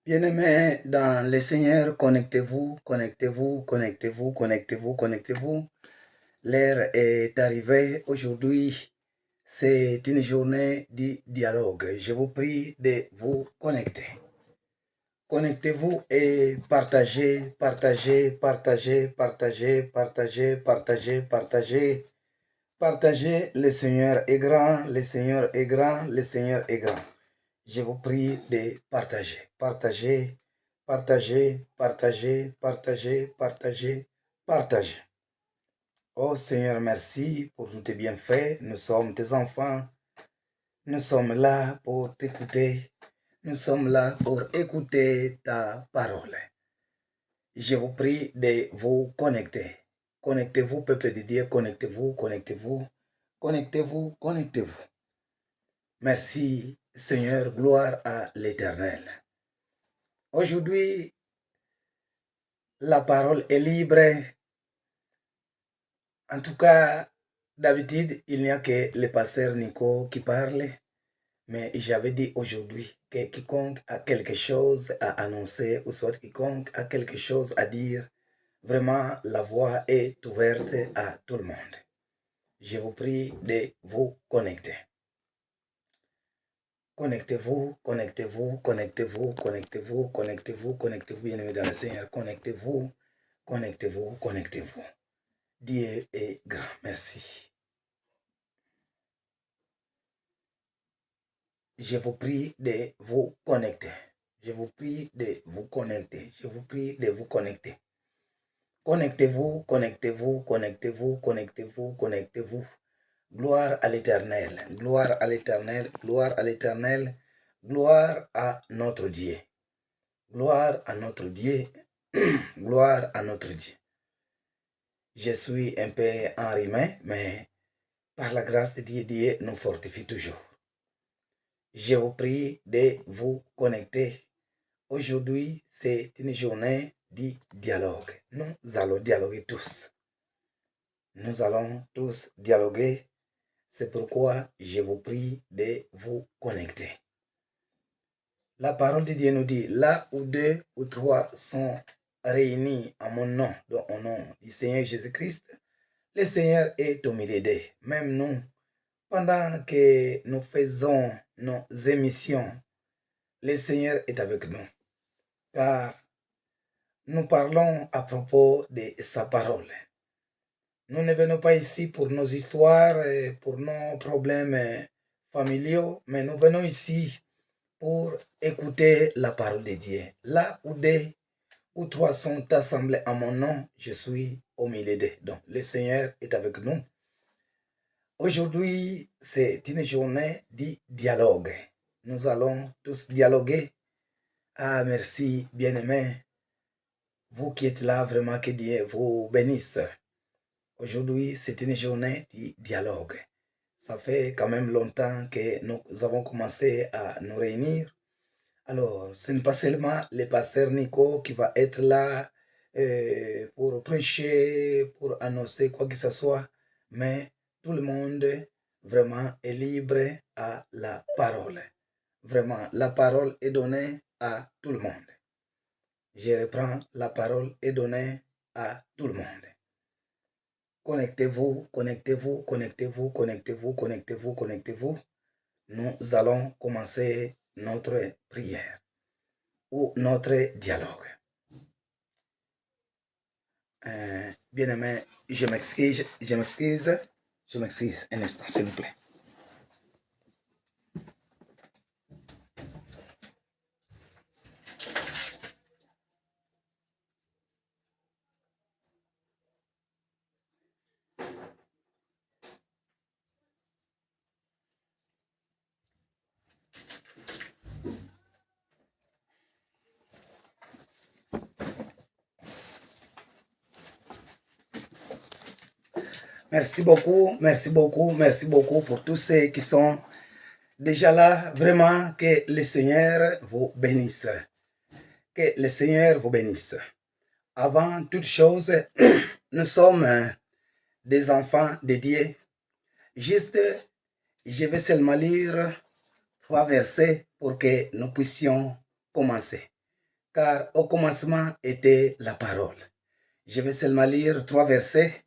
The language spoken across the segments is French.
Bien-aimés dans le Seigneur, connectez-vous, connectez-vous, connectez-vous, connectez-vous, connectez-vous. L'heure est arrivée. Aujourd'hui, c'est une journée de dialogue. Je vous prie de vous connecter. Connectez-vous et partagez, partagez, partagez, partagez, partagez, partagez, partagez. Partagez, le Seigneur est grand, le Seigneur est grand, le Seigneur est grand. Je vous prie de partager, partager, partager, partager, partager, partager, partager. Oh Seigneur, merci pour tous tes bienfaits. Nous sommes tes enfants. Nous sommes là pour t'écouter. Nous sommes là pour écouter ta parole. Je vous prie de vous connecter. Connectez-vous, peuple de Dieu, connectez-vous, connectez-vous, connectez-vous, connectez-vous. Merci Seigneur, gloire à l'Éternel. Aujourd'hui, la parole est libre. En tout cas, d'habitude, il n'y a que le pasteur Nico qui parle. Mais j'avais dit aujourd'hui que quiconque a quelque chose à annoncer ou soit quiconque a quelque chose à dire, vraiment la voie est ouverte à tout le monde. Je vous prie de vous connecter. Connectez-vous, connectez-vous, connectez-vous, connectez-vous, connectez-vous, connectez-vous, bien-aimés dans le Seigneur. Connectez-vous, connectez-vous, connectez-vous. Dieu est grand. Merci. Je vous prie de vous connecter. Je vous prie de vous connecter. Je vous prie de vous connecter. Connectez-vous, connectez-vous, connectez-vous, connectez-vous, connectez-vous. Gloire à l'Éternel, gloire à l'Éternel, gloire à l'Éternel, gloire à notre Dieu. Gloire à notre Dieu, gloire à notre Dieu. Je suis un peu enrhumé, mais par la grâce de Dieu, Dieu nous fortifie toujours. Je vous prie de vous connecter. Aujourd'hui, c'est une journée de dialogue. Nous allons dialoguer tous. Nous allons tous dialoguer. C'est pourquoi je vous prie de vous connecter. La parole de Dieu nous dit, là où deux ou trois sont réunis en mon nom, donc au nom du Seigneur Jésus-Christ, le Seigneur est au milieu d'eux. Même nous, pendant que nous faisons nos émissions, le Seigneur est avec nous. Car nous parlons à propos de sa parole. Nous ne venons pas ici pour nos histoires, pour nos problèmes familiaux, mais nous venons ici pour écouter la parole de Dieu. Là où deux ou trois sont assemblés en mon nom, je suis au milieu d'eux. Donc, le Seigneur est avec nous. Aujourd'hui, c'est une journée de dialogue. Nous allons tous dialoguer. Ah, merci, bien-aimés. Vous qui êtes là, vraiment que Dieu vous bénisse. Aujourd'hui, c'est une journée de dialogue. Ça fait quand même longtemps que nous avons commencé à nous réunir. Alors, ce n'est pas seulement le pasteur Nico qui va être là pour prêcher, pour annoncer quoi que ce soit, mais tout le monde vraiment est libre à la parole. Vraiment, la parole est donnée à tout le monde. Je reprends, la parole est donnée à tout le monde. Connectez-vous, connectez-vous, connectez-vous, connectez-vous, connectez-vous, connectez-vous. Nous allons commencer notre prière ou notre dialogue. Bien-aimé, je m'excuse un instant, s'il vous plaît. Merci beaucoup, merci beaucoup, merci beaucoup pour tous ceux qui sont déjà là. Vraiment, que le Seigneur vous bénisse. Que le Seigneur vous bénisse. Avant toute chose, nous sommes des enfants de Dieu. Juste, je vais seulement lire 3 versets pour que nous puissions commencer. car au commencement était la parole. Je vais seulement lire 3 versets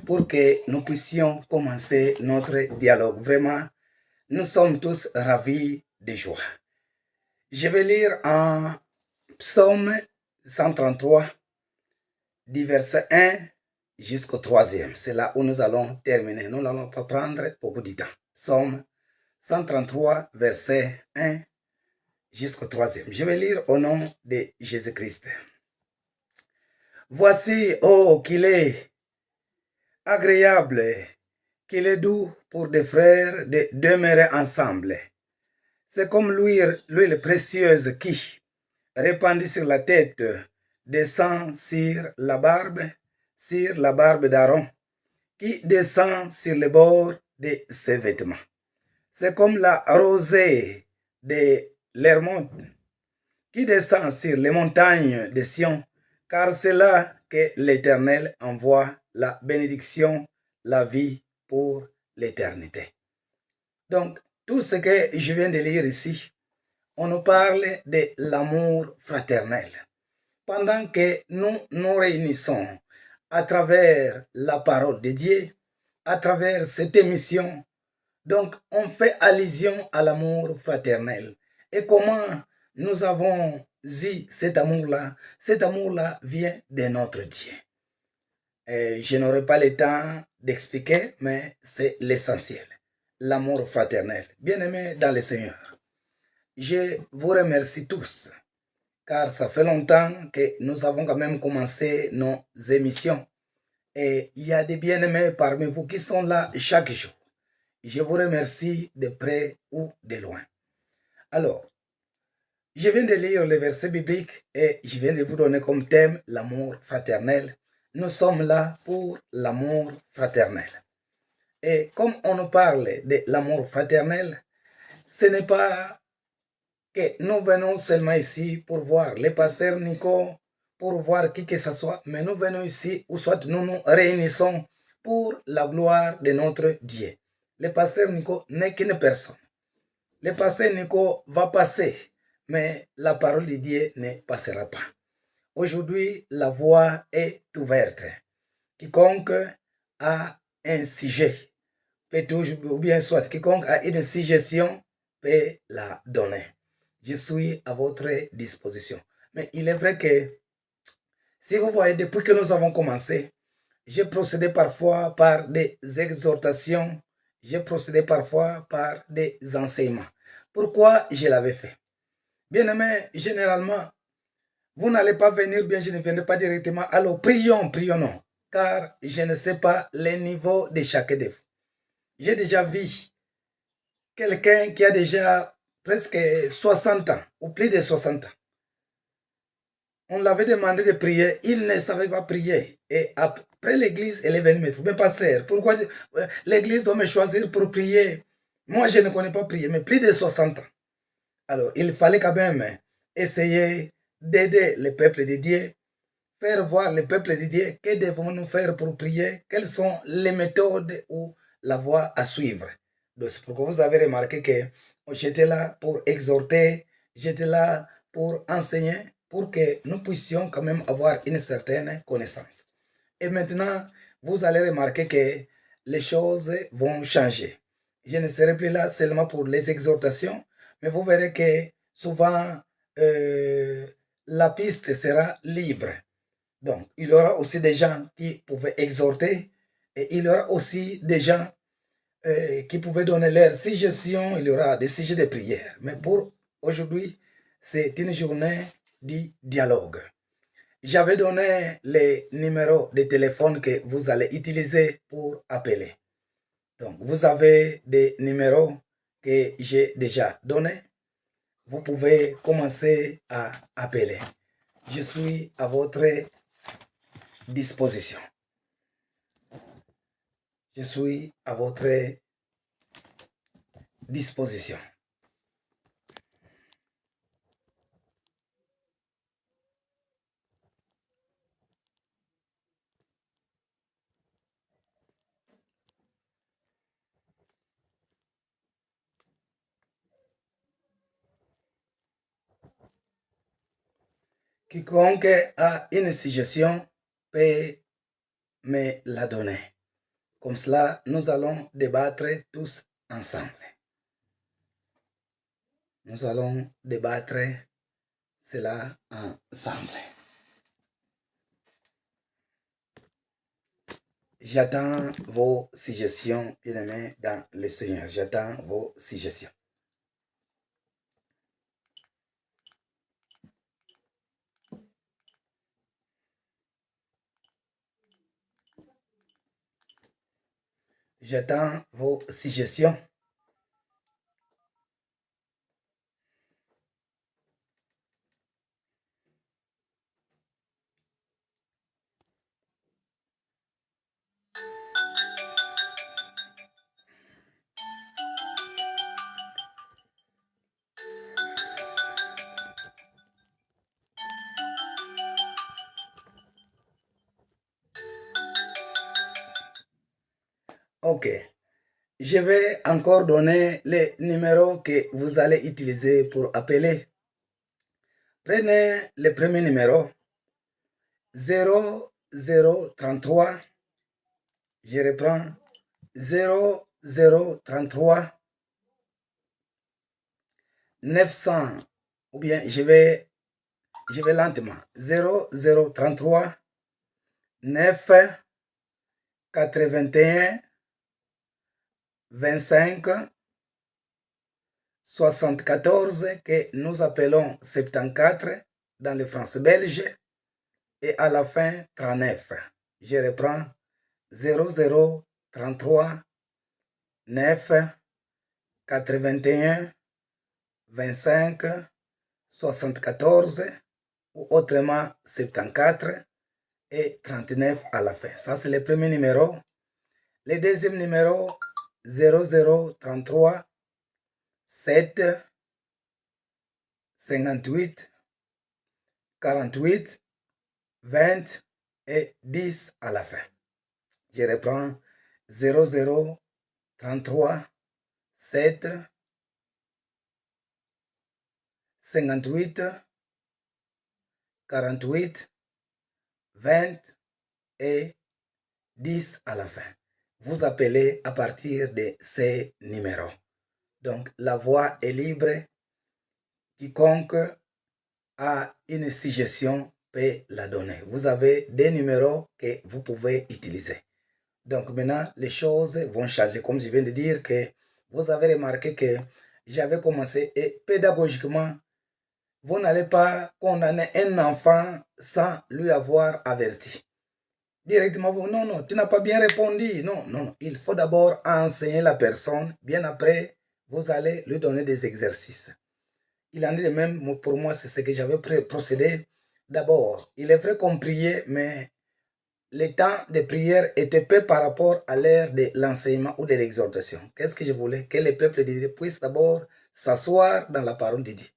pour que nous puissions commencer notre dialogue. Vraiment, nous sommes tous ravis de joie. Je vais lire en Psaume 133, du verset 1 jusqu'au 3e. C'est là où nous allons terminer. Nous n'allons pas prendre beaucoup de temps. Psaume 133, verset 1 jusqu'au 3e. Je vais lire au nom de Jésus-Christ. Voici, oh, qu'il est agréable, qu'il est doux pour des frères de demeurer ensemble. C'est comme l'huile précieuse qui, répandue sur la tête, descend sur la barbe d'Aaron, qui descend sur le bord de ses vêtements. C'est comme la rosée de l'Hermon, qui descend sur les montagnes de Sion, car c'est là que l'Éternel envoie la bénédiction, la vie pour l'éternité. Donc, tout ce que je viens de lire ici, on nous parle de l'amour fraternel. Pendant que nous nous réunissons à travers la parole de Dieu, à travers cette émission, donc on fait allusion à l'amour fraternel. Et comment nous avons eu cet amour-là? Cet amour-là vient de notre Dieu. Et je n'aurai pas le temps d'expliquer, mais c'est l'essentiel. L'amour fraternel. Bien-aimés dans le Seigneur, je vous remercie tous, car ça fait longtemps que nous avons quand même commencé nos émissions. Et il y a des bien-aimés parmi vous qui sont là chaque jour. Je vous remercie de près ou de loin. Alors, je viens de lire le verset biblique et je viens de vous donner comme thème l'amour fraternel. Nous sommes là pour l'amour fraternel. Et comme on nous parle de l'amour fraternel, ce n'est pas que nous venons seulement ici pour voir le pasteur Nico, pour voir qui que ce soit, mais nous venons ici, ou soit nous nous réunissons pour la gloire de notre Dieu. Le pasteur Nico n'est qu'une personne. Le pasteur Nico va passer, mais la parole de Dieu ne passera pas. Aujourd'hui, la voie est ouverte. Quiconque a un sujet peut toujours, ou bien soit quiconque a une suggestion peut la donner. Je suis à votre disposition. Mais il est vrai que si vous voyez, depuis que nous avons commencé, j'ai procédé parfois par des exhortations, j'ai procédé parfois par des enseignements. Pourquoi je l'avais fait? Bien aimé, généralement, vous n'allez pas venir, bien je ne viendrai pas directement. Alors prions, prions non, car je ne sais pas le niveau de chacun de vous. J'ai déjà vu quelqu'un qui a déjà presque 60 ans, ou plus de 60 ans. On l'avait demandé de prier, il ne savait pas prier. Et après l'église, elle est venue me trouver, pasteur, pourquoi l'église doit me choisir pour prier? Moi, je ne connais pas prier, mais plus de 60 ans. Alors, il fallait quand même essayer d'aider le peuple de Dieu, faire voir le peuple de Dieu, que devons-nous faire pour prier, quelles sont les méthodes ou la voie à suivre. Donc, c'est pourquoi vous avez remarqué que j'étais là pour exhorter, j'étais là pour enseigner, pour que nous puissions quand même avoir une certaine connaissance. Et maintenant, vous allez remarquer que les choses vont changer. Je ne serai plus là seulement pour les exhortations, mais vous verrez que souvent, la piste sera libre. Donc, il y aura aussi des gens qui pouvaient exhorter et il y aura aussi des gens qui pouvaient donner leur suggestion. Il y aura des sujets de prière. Mais pour aujourd'hui, c'est une journée du dialogue. J'avais donné les numéros de téléphone que vous allez utiliser pour appeler. Donc, vous avez des numéros que j'ai déjà donnés. Vous pouvez commencer à appeler. Je suis à votre disposition. Je suis à votre disposition. Quiconque a une suggestion peut me la donner. Comme cela, nous allons débattre tous ensemble. Nous allons débattre cela ensemble. J'attends vos suggestions, bien-aimés dans le Seigneur. J'attends vos suggestions. J'attends vos suggestions. Ok. Je vais encore donner les numéros que vous allez utiliser pour appeler. Prenez le premier numéro 0033. Je reprends 0033 900 ou bien je vais lentement 0033 9 81 25 74 que nous appelons 74 dans le français belge et à la fin 39. Je reprends 0033 9 81 25 74 ou autrement 74 et 39 à la fin. Ça, c'est le premier numéro. Le deuxième numéro, 0033 7 58 48 20 et 10 à la fin. Je reprends 0033 7 58 48 20 et 10 à la fin. Vous appelez à partir de ces numéros. Donc, la voix est libre. Quiconque a une suggestion peut la donner. Vous avez des numéros que vous pouvez utiliser. Donc, maintenant, les choses vont changer. Comme je viens de dire, que vous avez remarqué que j'avais commencé et pédagogiquement, vous n'allez pas condamner un enfant sans lui avoir averti. Directement, vous, non, tu n'as pas bien répondu. Non, il faut d'abord enseigner la personne. Bien après, vous allez lui donner des exercices. Il en est de même pour moi, c'est ce que j'avais procédé. D'abord, il est vrai qu'on priait, mais le temps de prière était peu par rapport à l'heure de l'enseignement ou de l'exhortation. Qu'est-ce que je voulais? Que le peuple de Dieu puisse d'abord s'asseoir dans la parole de Dieu.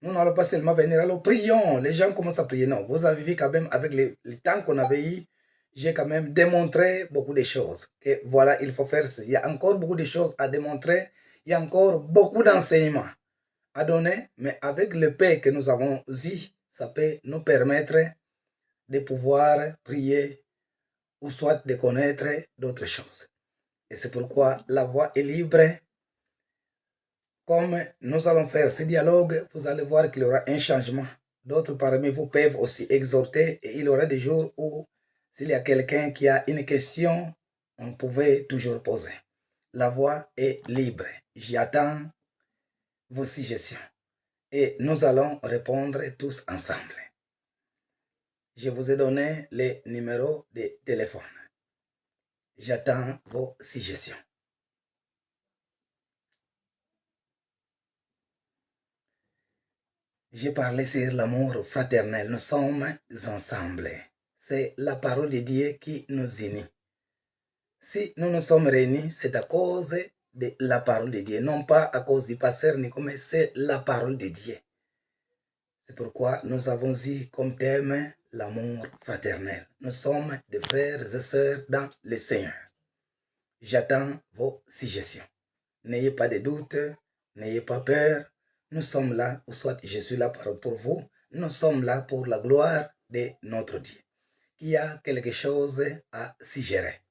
Nous n'allons pas seulement venir, alors prions. Les gens commencent à prier. Non, vous avez vu quand même avec le temps qu'on avait eu, j'ai quand même démontré beaucoup de choses. Que voilà, il faut faire ça. Il y a encore beaucoup de choses à démontrer. Il y a encore beaucoup d'enseignements à donner. Mais avec le paix que nous avons eu, ça peut nous permettre de pouvoir prier ou soit de connaître d'autres choses. Et c'est pourquoi la voix est libre. Comme nous allons faire ce dialogue, vous allez voir qu'il y aura un changement. D'autres parmi vous peuvent aussi exhorter et il y aura des jours où, s'il y a quelqu'un qui a une question, on pouvait toujours poser. La voix est libre. J'attends vos suggestions et nous allons répondre tous ensemble. Je vous ai donné les numéros de téléphone. J'attends vos suggestions. J'ai parlé sur l'amour fraternel. Nous sommes ensemble. C'est la parole de Dieu qui nous unit. Si nous nous sommes réunis, c'est à cause de la parole de Dieu, non pas à cause du pasteur Nico, mais c'est la parole de Dieu. C'est pourquoi nous avons eu comme thème l'amour fraternel. Nous sommes des frères et sœurs dans le Seigneur. J'attends vos suggestions. N'ayez pas de doute, n'ayez pas peur. Nous sommes là, ou soit je suis là pour vous, nous sommes là pour la gloire de notre Dieu, qui a quelque chose à s'y gérer.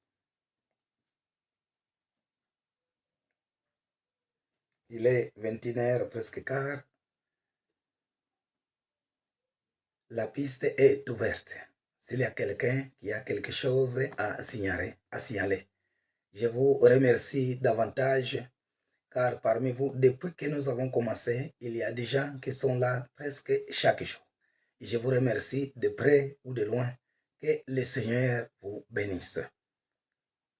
Il est 21h presque quart. La piste est ouverte. S'il y a quelqu'un qui a quelque chose à signaler, je vous remercie davantage car parmi vous, depuis que nous avons commencé, il y a des gens qui sont là presque chaque jour. Je vous remercie de près ou de loin. Que le Seigneur vous bénisse.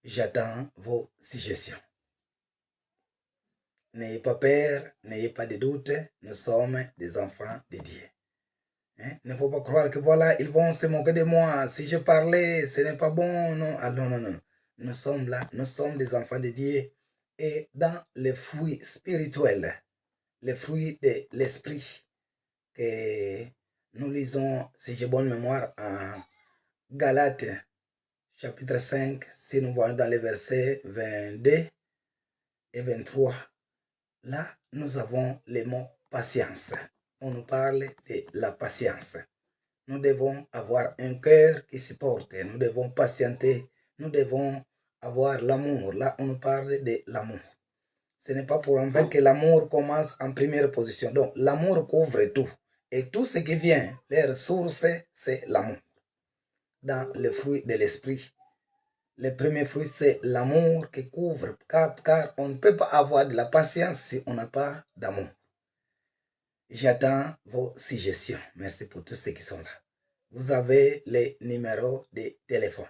J'attends vos suggestions. N'ayez pas peur, n'ayez pas de doute, nous sommes des enfants de Dieu. Hein? Il ne faut pas croire que voilà, ils vont se moquer de moi. Si je parlais, ce n'est pas bon. Non, ah, non, non, non. Nous sommes là, nous sommes des enfants de Dieu. Et dans les fruits spirituels, les fruits de l'esprit, que nous lisons, si j'ai bonne mémoire, en Galates, chapitre 5, si nous voyons dans les versets 22 et 23, là, nous avons le mot patience. On nous parle de la patience. Nous devons avoir un cœur qui supporte. Nous devons patienter. Nous devons avoir l'amour. Là, on nous parle de l'amour. Ce n'est pas pour en vain que l'amour commence en première position. Donc, l'amour couvre tout. Et tout ce qui vient, les ressources, c'est l'amour. Dans le fruit de l'esprit, le premier fruit, c'est l'amour qui couvre. Car on ne peut pas avoir de la patience si on n'a pas d'amour. J'attends vos suggestions. Merci pour tous ceux qui sont là. Vous avez les numéros de téléphone.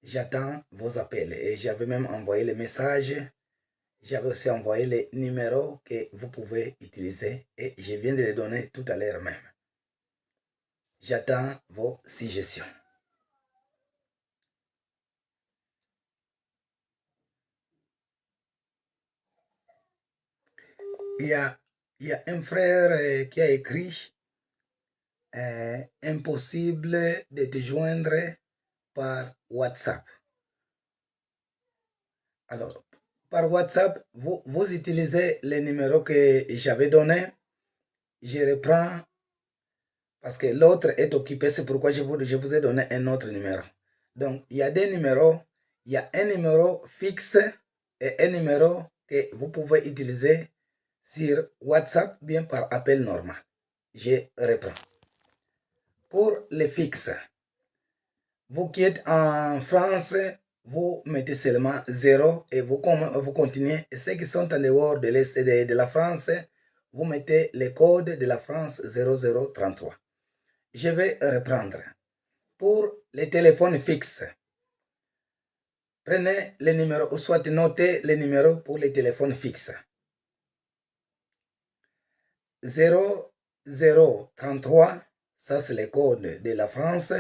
J'attends vos appels. Et j'avais même envoyé les messages. J'avais aussi envoyé les numéros que vous pouvez utiliser. Et je viens de les donner tout à l'heure même. J'attends vos suggestions. Il y a un frère qui a écrit impossible de te joindre par WhatsApp. Alors, par WhatsApp, vous utilisez les numéros que j'avais donnés. Je reprends parce que l'autre est occupé. C'est pourquoi je vous ai donné un autre numéro. Donc, il y a des numéros. Il y a un numéro fixe et un numéro que vous pouvez utiliser sur WhatsApp, bien par appel normal. Je reprends. Pour les fixes, vous qui êtes en France, vous mettez seulement 0 et vous continuez. Et ceux qui sont en dehors de l'Est de la France, vous mettez le code de la France 0033. Je vais reprendre. Pour les téléphones fixes, prenez les numéros ou soit notez les numéros pour les téléphones fixes. 0033, ça c'est le code de la France.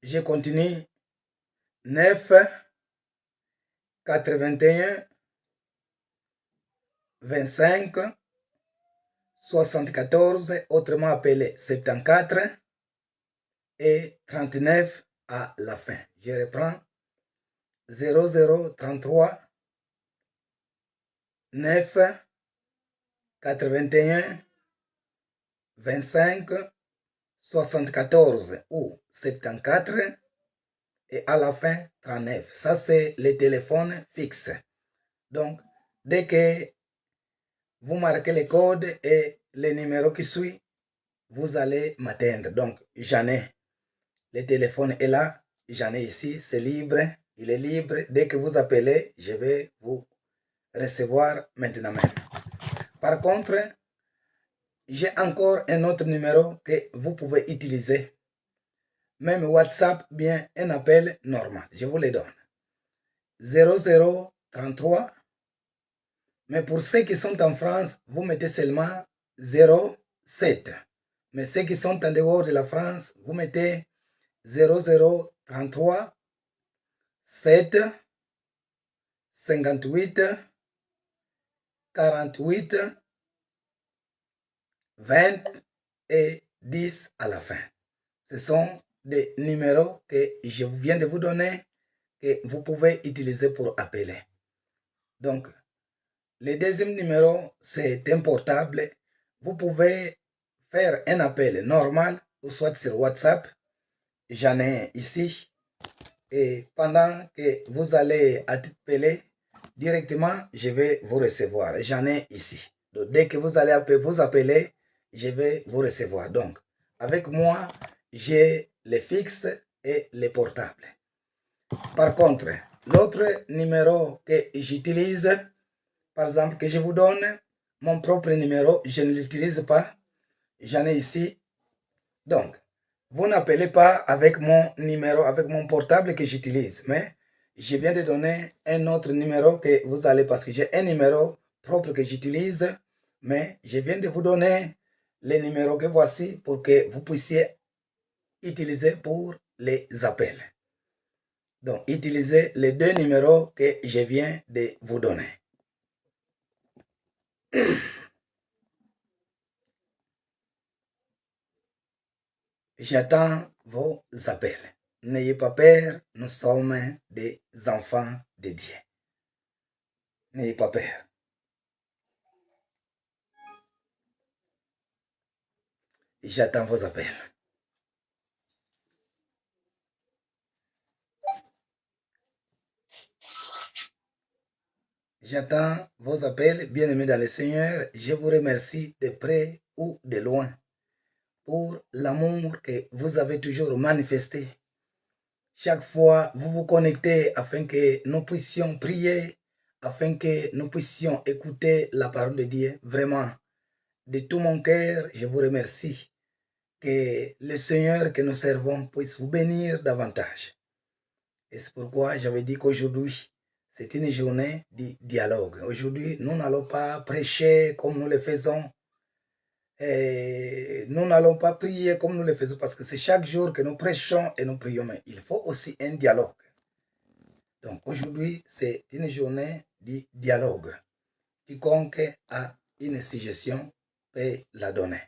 Je continue. 9 81 25 74, autrement appelé 74 et 39 à la fin. Je reprends. 0033 9 81 25 74 ou 74 et à la fin 39. Ça, c'est les téléphones fixes. Donc, dès que vous marquez le code et le numéro qui suit, vous allez m'atteindre. Donc, j'en ai. Le téléphone est là. J'en ai ici. C'est libre. Il est libre. Dès que vous appelez, je vais vous recevoir maintenant même. Par contre, j'ai encore un autre numéro que vous pouvez utiliser. Même WhatsApp, bien un appel normal. Je vous le donne. 0033. Mais pour ceux qui sont en France, vous mettez seulement 07. Mais ceux qui sont en dehors de la France, vous mettez 0033 7 58 48 20 et 10 à la fin. Ce sont des numéros que je viens de vous donner que vous pouvez utiliser pour appeler. Donc, Le deuxième numéro, c'est un portable. Vous pouvez faire un appel normal, ou soit sur WhatsApp. J'en ai ici. Et pendant que vous allez appeler directement, je vais vous recevoir. J'en ai ici. Donc, dès que vous allez vous appeler, je vais vous recevoir. Donc, avec moi, j'ai les fixes et les portables. Par contre, l'autre numéro que j'utilise, par exemple, que je vous donne, mon propre numéro, je ne l'utilise pas. J'en ai ici. Donc, vous n'appelez pas avec mon numéro, avec mon portable que j'utilise, mais je viens de donner un autre numéro que vous allez, parce que j'ai un numéro propre que j'utilise, mais je viens de vous donner les numéros que voici pour que vous puissiez utiliser pour les appels. Donc, utilisez les deux numéros que je viens de vous donner. J'attends vos appels. N'ayez pas peur, nous sommes des enfants de Dieu. N'ayez pas peur. J'attends vos appels. J'attends vos appels, bien-aimés dans le Seigneur. Je vous remercie de près ou de loin pour l'amour que vous avez toujours manifesté. Chaque fois, vous vous connectez afin que nous puissions prier, afin que nous puissions écouter la parole de Dieu. Vraiment, de tout mon cœur, je vous remercie. Que le Seigneur que nous servons puisse vous bénir davantage. Et c'est pourquoi j'avais dit qu'aujourd'hui, c'est une journée de dialogue. Aujourd'hui, nous n'allons pas prêcher comme nous le faisons. Et nous n'allons pas prier comme nous le faisons parce que c'est chaque jour que nous prêchons et nous prions. Mais il faut aussi un dialogue. Donc aujourd'hui, c'est une journée de dialogue. Quiconque a une suggestion peut la donner.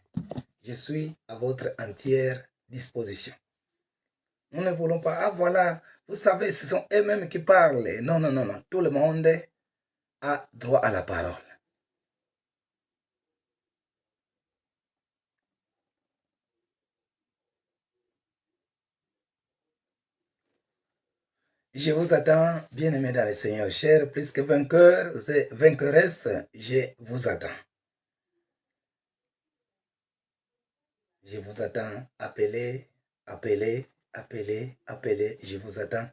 Je suis à votre entière disposition. Nous ne voulons pas, ah voilà, vous savez, ce sont eux-mêmes qui parlent. Non, non, non, non. Tout le monde a droit à la parole. Je vous attends, bien-aimés dans le Seigneur, chers, plus que vainqueurs et vainqueuresses, je vous attends. Je vous attends, appelez, appelez, appelez, appelez, je vous attends.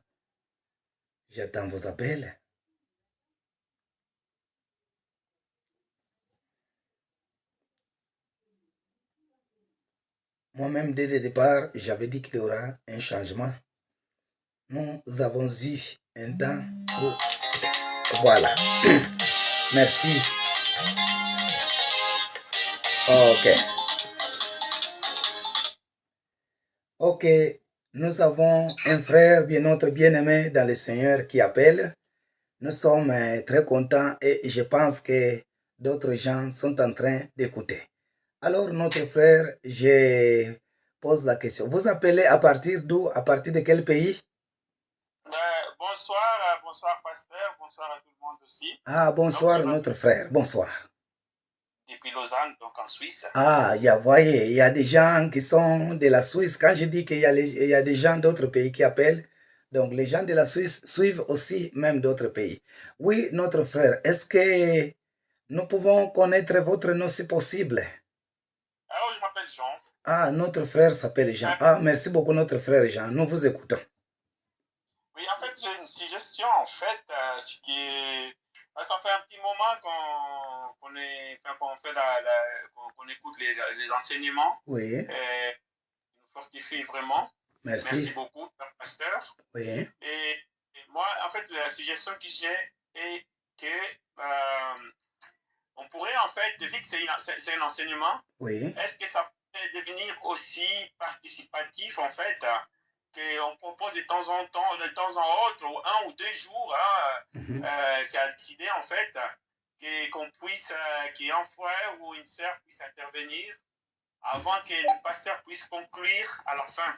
J'attends vos appels. Moi-même, dès le départ, j'avais dit qu'il y aura un changement. Nous avons eu un temps où... Voilà. Merci. Ok. Ok. Nous avons un frère, bien notre bien-aimé dans le Seigneur qui appelle. Nous sommes très contents et je pense que d'autres gens sont en train d'écouter. Alors, notre frère, je pose la question. Vous appelez à partir d'où? À partir de quel pays? Bonsoir, bonsoir pasteur, bonsoir à tout le monde aussi. Ah, bonsoir donc, notre frère, bonsoir. Depuis Lausanne, donc en Suisse. Ah, voyez, il y a des gens qui sont de la Suisse. Quand je dis qu'il y a des gens d'autres pays qui appellent, donc les gens de la Suisse suivent aussi même d'autres pays. Oui, notre frère, est-ce que nous pouvons connaître votre nom si possible? Alors, je m'appelle Jean. Ah, notre frère s'appelle Jean. Ah, merci beaucoup, notre frère Jean. Nous vous écoutons. Oui, en fait, j'ai une suggestion. En fait, ce qui est... Ça fait un petit moment qu'on écoute les enseignements. Oui. Et nous fortifie vraiment. Merci. Merci beaucoup, pasteur. Oui. Et moi, en fait, la suggestion que j'ai est que on pourrait, en fait, vu que c'est un enseignement, oui. Est-ce que ça peut devenir aussi participatif, en fait, qu'on propose de temps en autre, ou 1 ou 2 jours, c'est à décider, en fait, qu'on puisse, qu'un frère ou une sœur puisse intervenir avant que le pasteur puisse conclure à la fin.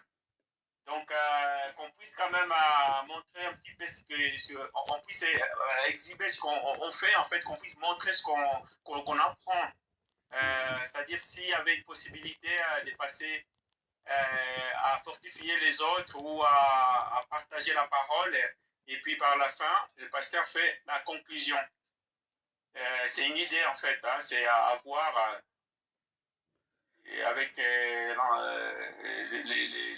Donc, qu'on puisse quand même montrer un petit peu on puisse exhiber ce qu'on fait, en fait, qu'on puisse montrer ce qu'on apprend. C'est-à-dire s'il y avait une possibilité de passer à fortifier les autres ou à partager la parole, et puis par la fin, le pasteur fait la conclusion. C'est une idée en fait, hein, c'est à voir avec les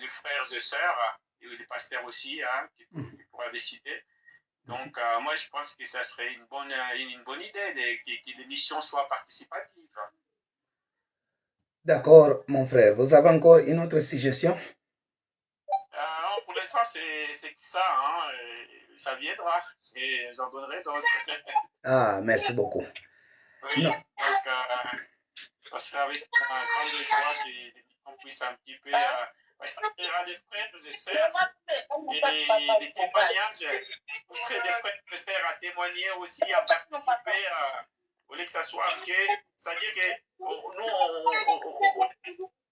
frères et sœurs, et les pasteurs aussi, hein, qui pourra décider. Donc, moi, je pense que ça serait une bonne idée que l'émission soit participative. D'accord, mon frère. Vous avez encore une autre suggestion? Non, pour l'instant, c'est ça. Hein, ça viendra. Et j'en donnerai d'autres. Ah, merci beaucoup. Oui, Non. donc, ça serait avec grande joie qu'on puisse un petit peu. Parce qu'il y aura des frères et sœurs et des témoignages. Vous serez des frères et sœurs à témoigner aussi, à participer. Au lieu que ça soit que. C'est-à-dire que nous,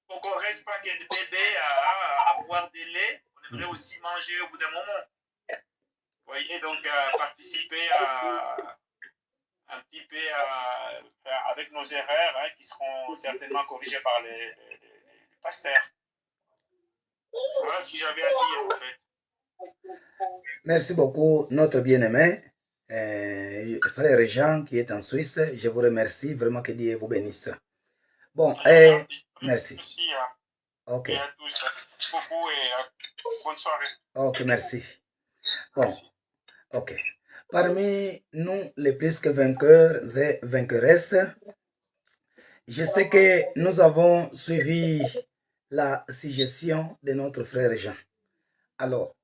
on ne reste pas que des bébés à boire des laits. On aimerait aussi manger au bout d'un moment. Vous voyez, donc participer un petit peu avec nos erreurs, hein, qui seront certainement corrigées par les pasteurs. Voilà ce que j'avais à dire en fait. Merci beaucoup, notre bien-aimé, frère Jean qui est en Suisse. Je vous remercie vraiment, que Dieu vous bénisse. Bon, merci. Merci Ok. et à tous. Merci beaucoup et bonne soirée. Ok, merci. Bon, merci. Ok. Parmi nous, les plus que vainqueurs et vainqueuresses, je sais que nous avons suivi la suggestion de notre frère Jean. Alors,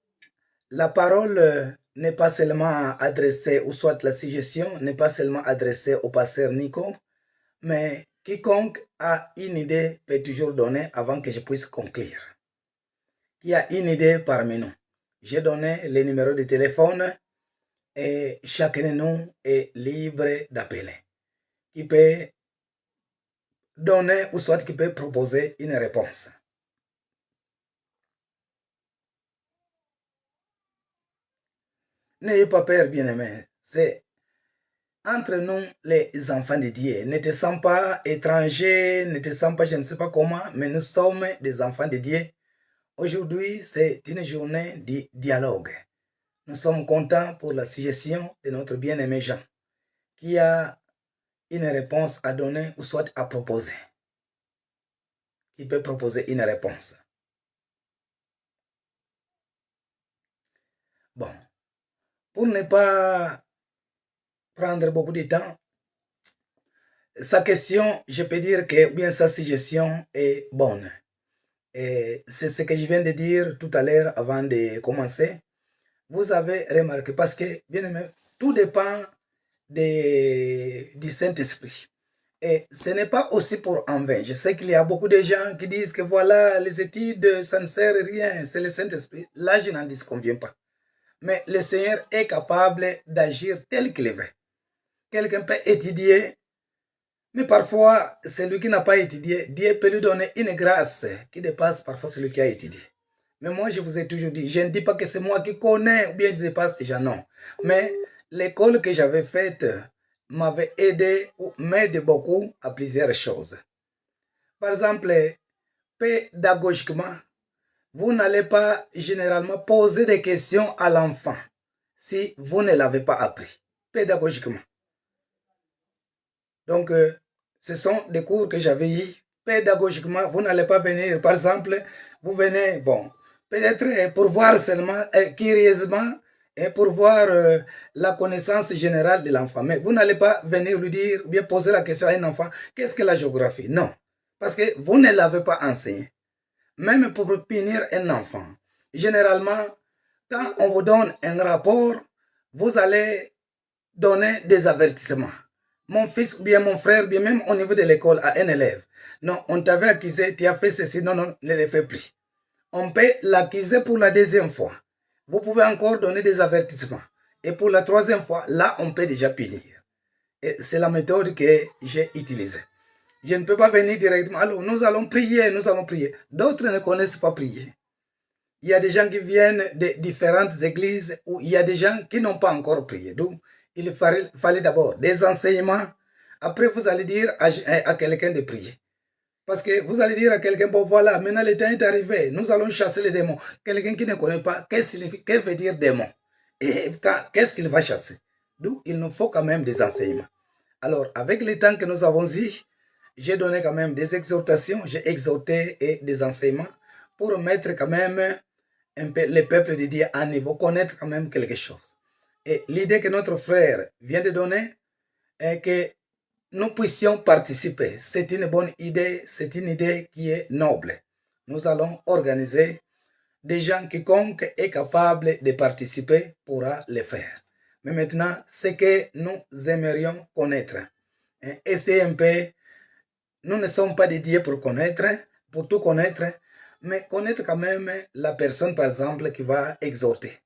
la parole n'est pas seulement adressée, ou soit la suggestion n'est pas seulement adressée au pasteur Nico, mais quiconque a une idée peut toujours donner avant que je puisse conclure. Il y a une idée parmi nous. J'ai donné les numéros de téléphone et chacun de nous est libre d'appeler. Qui peut donner ou soit qui peut proposer une réponse. N'ayez pas peur, bien-aimé. C'est entre nous, les enfants de Dieu. Ne te sens pas étranger, ne te sens pas je ne sais pas comment, mais nous sommes des enfants de Dieu. Aujourd'hui, c'est une journée de dialogue. Nous sommes contents pour la suggestion de notre bien-aimé Jean, qui a une réponse à donner ou soit à proposer. Qui peut proposer une réponse. Bon, pour ne pas prendre beaucoup de temps, sa question, je peux dire que bien sa suggestion est bonne. Et c'est ce que je viens de dire tout à l'heure avant de commencer. Vous avez remarqué, parce que, bien aimé, tout dépend du Saint-Esprit. Et ce n'est pas aussi pour en vain. Je sais qu'il y a beaucoup de gens qui disent que voilà, les études, ça ne sert à rien, c'est le Saint-Esprit. Là, je n'en disconviens pas. Mais le Seigneur est capable d'agir tel qu'il veut. Quelqu'un peut étudier, mais parfois, celui qui n'a pas étudié, Dieu peut lui donner une grâce qui dépasse parfois celui qui a étudié. Mais moi, je vous ai toujours dit, je ne dis pas que c'est moi qui connais ou bien je dépasse déjà, non. Mais l'école que j'avais faite m'avait aidé ou m'aide beaucoup à plusieurs choses. Par exemple, pédagogiquement, vous n'allez pas généralement poser des questions à l'enfant si vous ne l'avez pas appris, pédagogiquement. Donc, ce sont des cours que j'avais eu pédagogiquement. Vous n'allez pas venir, par exemple, vous venez, bon, peut-être pour voir seulement, curieusement, et pour voir la connaissance générale de l'enfant. Mais vous n'allez pas venir lui dire, bien poser la question à un enfant, qu'est-ce que la géographie? Non, parce que vous ne l'avez pas enseigné. Même pour punir un enfant. Généralement, quand on vous donne un rapport, vous allez donner des avertissements. Mon fils ou bien mon frère, bien même au niveau de l'école, à un élève. Non, on t'avait accusé, tu as fait ceci, non, non, ne le fais plus. On peut l'accuser pour la deuxième fois. Vous pouvez encore donner des avertissements. Et pour la troisième fois, là, on peut déjà punir. Et c'est la méthode que j'ai utilisée. Je ne peux pas venir directement. Alors, nous allons prier, nous allons prier. D'autres ne connaissent pas prier. Il y a des gens qui viennent de différentes églises où il y a des gens qui n'ont pas encore prié. Donc, il fallait d'abord des enseignements. Après, vous allez dire à quelqu'un de prier. Parce que vous allez dire à quelqu'un, bon voilà, maintenant le temps est arrivé, nous allons chasser les démons. Quelqu'un qui ne connaît pas, qu'est-ce veut dire démon? Et qu'est-ce qu'il va chasser? Donc, il nous faut quand même des enseignements. Alors, avec le temps que nous avons eu, j'ai donné quand même des exhortations, j'ai exhorté et des enseignements pour mettre quand même un peu le peuple de Dieu à niveau, connaître quand même quelque chose. Et l'idée que notre frère vient de donner est que nous puissions participer. C'est une bonne idée, c'est une idée qui est noble. Nous allons organiser des gens quiconque est capable de participer pourra le faire. Mais maintenant, ce que nous aimerions connaître, et c'est un peu, nous ne sommes pas dédiés pour connaître, pour tout connaître, mais connaître quand même la personne, par exemple, qui va exhorter.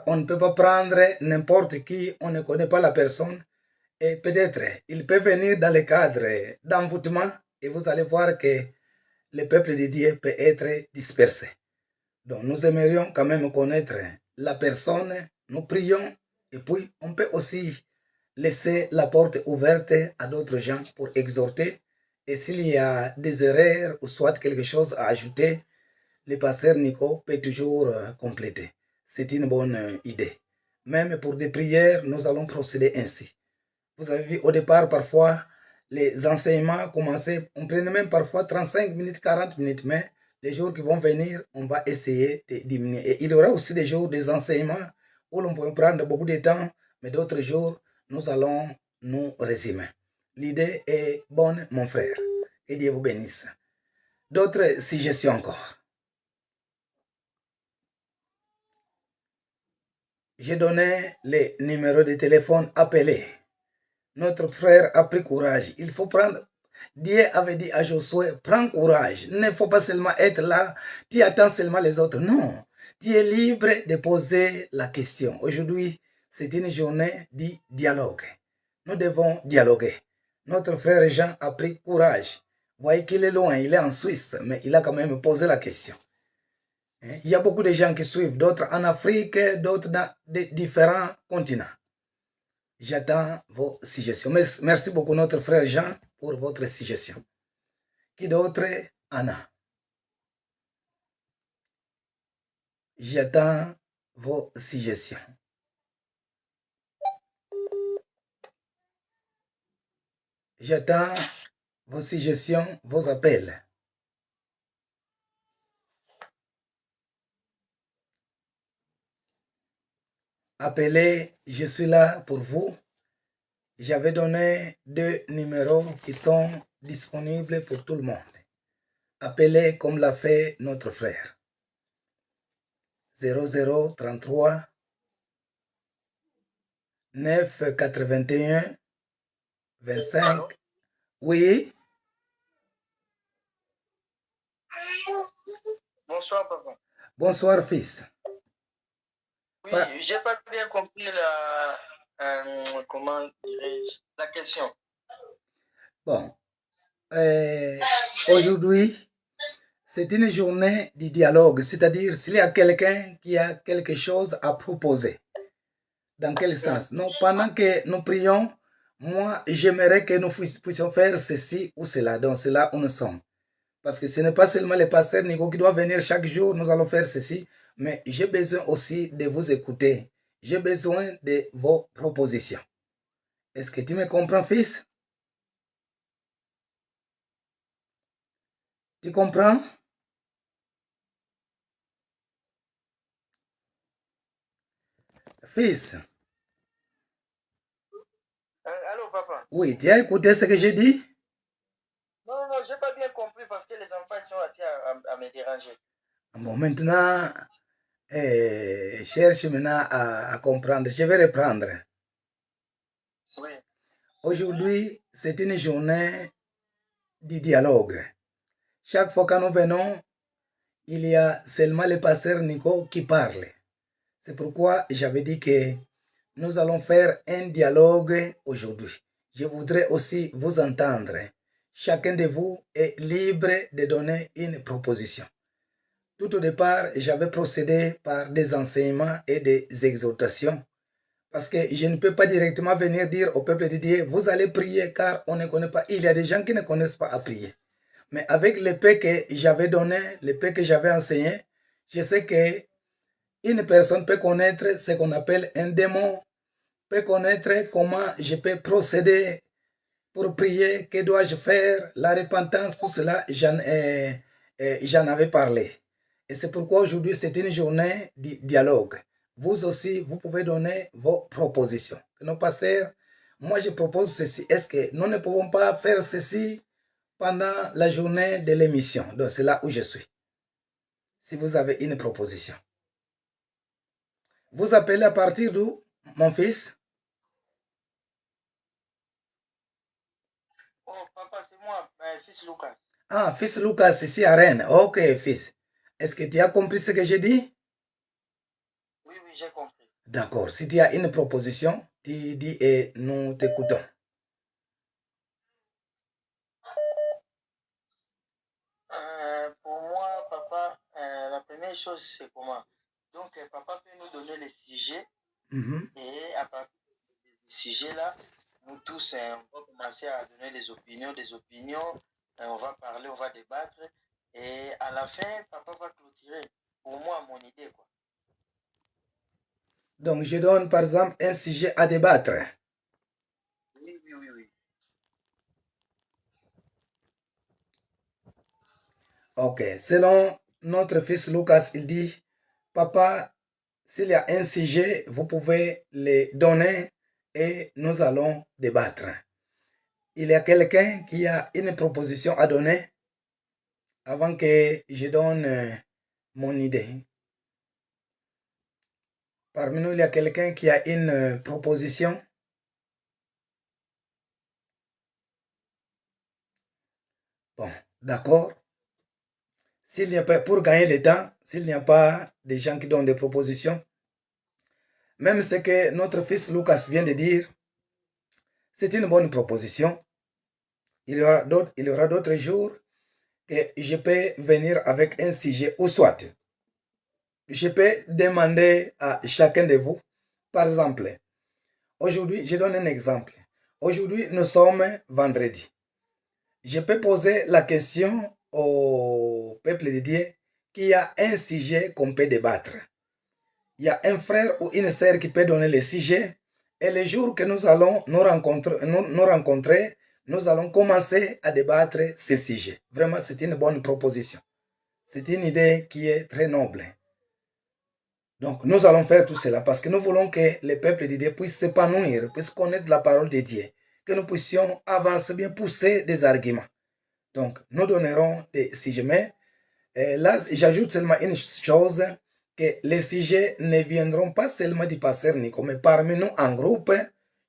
On ne peut pas prendre n'importe qui, on ne connaît pas la personne, et peut-être il peut venir dans le cadre d'envoûtement, et vous allez voir que le peuple de Dieu peut être dispersé. Donc nous aimerions quand même connaître la personne, nous prions, et puis on peut aussi laisser la porte ouverte à d'autres gens pour exhorter. Et s'il y a des erreurs ou soit quelque chose à ajouter, le pasteur Nico peut toujours compléter. C'est une bonne idée. Même pour des prières, nous allons procéder ainsi. Vous avez vu, au départ, parfois, les enseignements commençaient, on prenait même parfois 35 minutes, 40 minutes, mais les jours qui vont venir, on va essayer de diminuer. Et il y aura aussi des jours des enseignements où l'on peut prendre beaucoup de temps, mais d'autres jours, nous allons nous résumer. L'idée est bonne, mon frère. Que Dieu vous bénisse. D'autres suggestions encore. J'ai donné les numéros de téléphone appelés. Notre frère a pris courage. Il faut prendre. Dieu avait dit à Josué, prends courage. Il ne faut pas seulement être là, tu attends seulement les autres. Non, tu es libre de poser la question. Aujourd'hui, c'est une journée de dialogue. Nous devons dialoguer. Notre frère Jean a pris courage. Vous voyez qu'il est loin, il est en Suisse, mais il a quand même posé la question. Il y a beaucoup de gens qui suivent, d'autres en Afrique, d'autres dans différents continents. J'attends vos suggestions. Merci beaucoup, notre frère Jean, pour votre suggestion. Qui d'autre? Anna. J'attends vos suggestions. J'attends vos suggestions, vos appels. Appelez, je suis là pour vous. J'avais donné 2 numéros qui sont disponibles pour tout le monde. Appelez comme l'a fait notre frère. 0033 981 25. Allô? Oui. Bonsoir, papa. Bonsoir, fils. Oui, j'ai pas bien compris comment dirais-je, la question. Bon. Aujourd'hui, c'est une journée de dialogue, c'est-à-dire s'il y a quelqu'un qui a quelque chose à proposer. Dans quel sens? Non, pendant que nous prions, moi, j'aimerais que nous puissions faire ceci ou cela. Donc, c'est là où nous sommes. Parce que ce n'est pas seulement le pasteur Nico qui doit venir chaque jour, nous allons faire ceci, mais j'ai besoin aussi de vous écouter. J'ai besoin de vos propositions. Est-ce que tu me comprends, fils? Tu comprends? Fils? Allô, papa? Oui, tu as écouté ce que j'ai dit? Non, je n'ai pas bien compris parce que les enfants sont assis à me déranger. Bon, maintenant, cherche maintenant à comprendre. Je vais reprendre. Oui. Aujourd'hui, c'est une journée de dialogue. Chaque fois que nous venons, il y a seulement le pasteur Nico qui parle. C'est pourquoi j'avais dit que nous allons faire un dialogue aujourd'hui. Je voudrais aussi vous entendre. Chacun de vous est libre de donner une proposition. Tout au départ, j'avais procédé par des enseignements et des exhortations. Parce que je ne peux pas directement venir dire au peuple de Dieu, vous allez prier car on ne connaît pas. Il y a des gens qui ne connaissent pas à prier. Mais avec l'épée que j'avais donné, l'épée que j'avais enseigné, je sais que une personne peut connaître ce qu'on appelle un démon, peut connaître comment je peux procéder pour prier, que dois-je faire, la repentance, tout cela, j'en avais parlé. Et c'est pourquoi aujourd'hui, c'est une journée de dialogue. Vous aussi, vous pouvez donner vos propositions. Nos pasteurs, moi je propose ceci. Est-ce que nous ne pouvons pas faire ceci pendant la journée de l'émission? Donc c'est là où je suis. Si vous avez une proposition. Vous appelez à partir d'où, mon fils? Oh, papa, c'est moi, fils Lucas. Ah, fils Lucas, ici à Rennes. Ok, fils. Est-ce que tu as compris ce que j'ai dit? Oui, oui, j'ai compris. D'accord. Si tu as une proposition, tu dis et nous t'écoutons. Pour moi, papa, la première chose, c'est comment? Donc, papa peut nous donner les sujets et à partir de ces sujets-là, nous tous, on va commencer à donner des opinions, on va parler, on va débattre et à la fin, papa va clôturer. Pour moi, mon idée, quoi. Donc, je donne par exemple un sujet à débattre. Oui, oui, oui, oui. Ok. Selon notre fils Lucas, il dit, papa, s'il y a un sujet, vous pouvez le donner et nous allons débattre. Il y a quelqu'un qui a une proposition à donner avant que je donne mon idée. Parmi nous, il y a quelqu'un qui a une proposition. Bon, d'accord. S'il n'y a pas, pour gagner le temps, s'il n'y a pas de gens qui donnent des propositions, même ce que notre fils Lucas vient de dire, c'est une bonne proposition. Il y aura d'autres jours que je peux venir avec un sujet ou soit je peux demander à chacun de vous, par exemple, aujourd'hui, je donne un exemple. Aujourd'hui, nous sommes vendredi. Je peux poser la question au peuple de Dieu qu'il y a un sujet qu'on peut débattre. Il y a un frère ou une sœur qui peut donner le sujet. Et le jour que nous allons nous rencontrer, nous allons commencer à débattre ce sujet. Vraiment, c'est une bonne proposition. C'est une idée qui est très noble. Donc, nous allons faire tout cela parce que nous voulons que le peuple de Dieu puisse s'épanouir, puisse connaître la parole de Dieu, que nous puissions avancer, bien pousser des arguments. Donc, nous donnerons des sujets. Mais là, j'ajoute seulement une chose, que les sujets ne viendront pas seulement du pasteur Nico, mais parmi nous en groupe,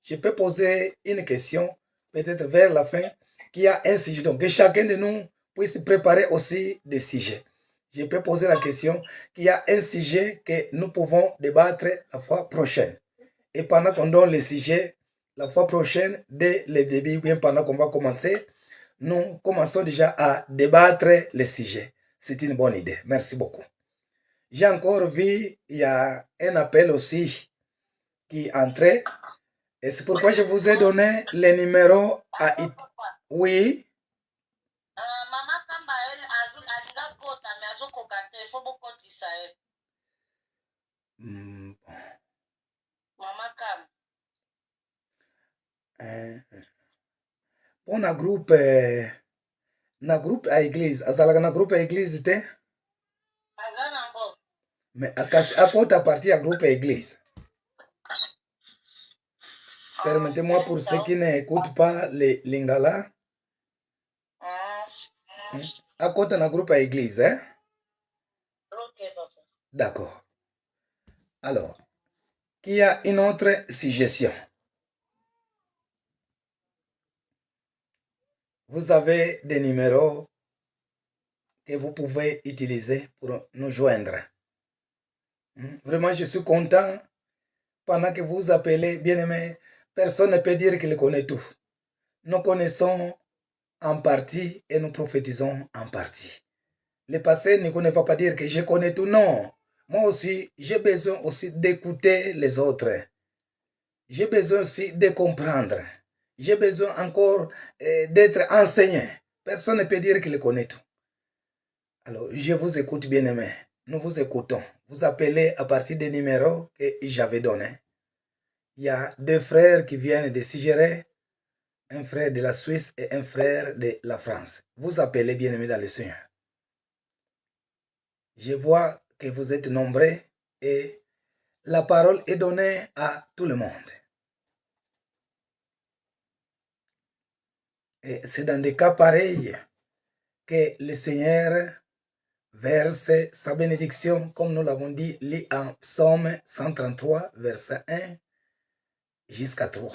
je peux poser une question, peut-être vers la fin, qu'il y a un sujet. Donc, que chacun de nous puisse préparer aussi des sujets. Je peux poser la question qu'il y a un sujet que nous pouvons débattre la fois prochaine. Et pendant qu'on donne le sujet, la fois prochaine, dès le début, bien pendant qu'on va commencer, nous commençons déjà à débattre le sujet. C'est une bonne idée. Merci beaucoup. J'ai encore vu, il y a un appel aussi qui entrait. Et c'est pourquoi je vous ai donné le numéro à... Oui. Maman Kamba, elle a kota, mais elle a kokate, il faut beaucoup de ça. Maman Kamba. On a groupe à église. Azalaga na groupe à église te? Azana bon. Mais à quoi t'as parti à groupe à église? Permettez-moi pour ceux qui n'écoutent pas les lingala. À quoi t'as un groupe à église, hein? Ok, papa. D'accord. Alors, il y a une autre suggestion. Vous avez des numéros que vous pouvez utiliser pour nous joindre. Vraiment, je suis content. Pendant que vous appelez, bien aimé, personne ne peut dire qu'il connaît tout. Nous connaissons en partie et nous prophétisons en partie. Le passé ne va pas dire que je connais tout. Non. Moi aussi, j'ai besoin aussi d'écouter les autres. J'ai besoin aussi de comprendre. J'ai besoin encore d'être enseigné. Personne ne peut dire qu'il connaît tout. Alors, je vous écoute, bien-aimé. Nous vous écoutons. Vous appelez à partir des numéros que j'avais donnés. Il y a 2 frères qui viennent de Sigérer, un frère de la Suisse et un frère de la France. Vous appelez, bien-aimé dans le Seigneur. Je vois que vous êtes nombreux et la parole est donnée à tout le monde. Et c'est dans des cas pareils que le Seigneur verse sa bénédiction, comme nous l'avons dit, lit en Psaume 133, verset 1 jusqu'à 3.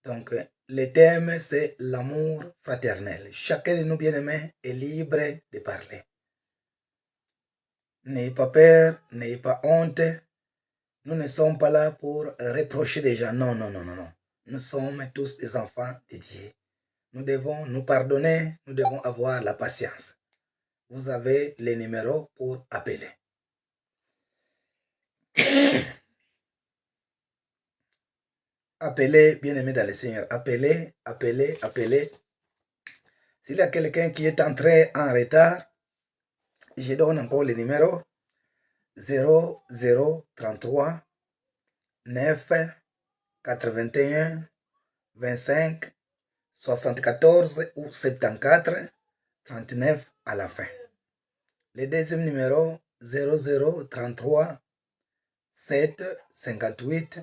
Donc, le thème, c'est l'amour fraternel. Chacun de nous bien-aimés est libre de parler. N'ayez pas peur, n'ayez pas honte. Nous ne sommes pas là pour reprocher les gens. Non, non, non, non, non. Nous sommes tous des enfants de Dieu. Nous devons nous pardonner, nous devons avoir la patience. Vous avez les numéros pour appeler. Appelez, bien-aimés dans le Seigneur. Appelez, appelez, appelez. S'il y a quelqu'un qui est entré en retard, je donne encore le numéro 0033 9 81 25 74 ou 74 39 à la fin. Le deuxième numéro 0033 7 58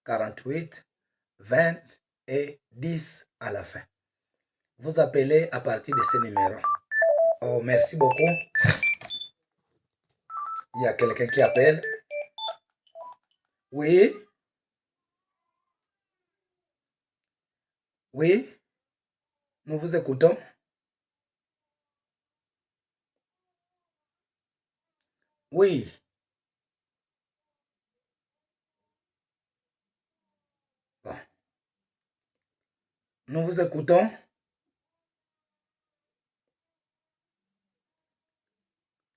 48 20 et 10 à la fin. Vous appelez à partir de ces numéros. Oh, merci beaucoup. Il y a quelqu'un qui appelle. Oui. Oui. Nous vous écoutons. Oui. Bon. Nous vous écoutons.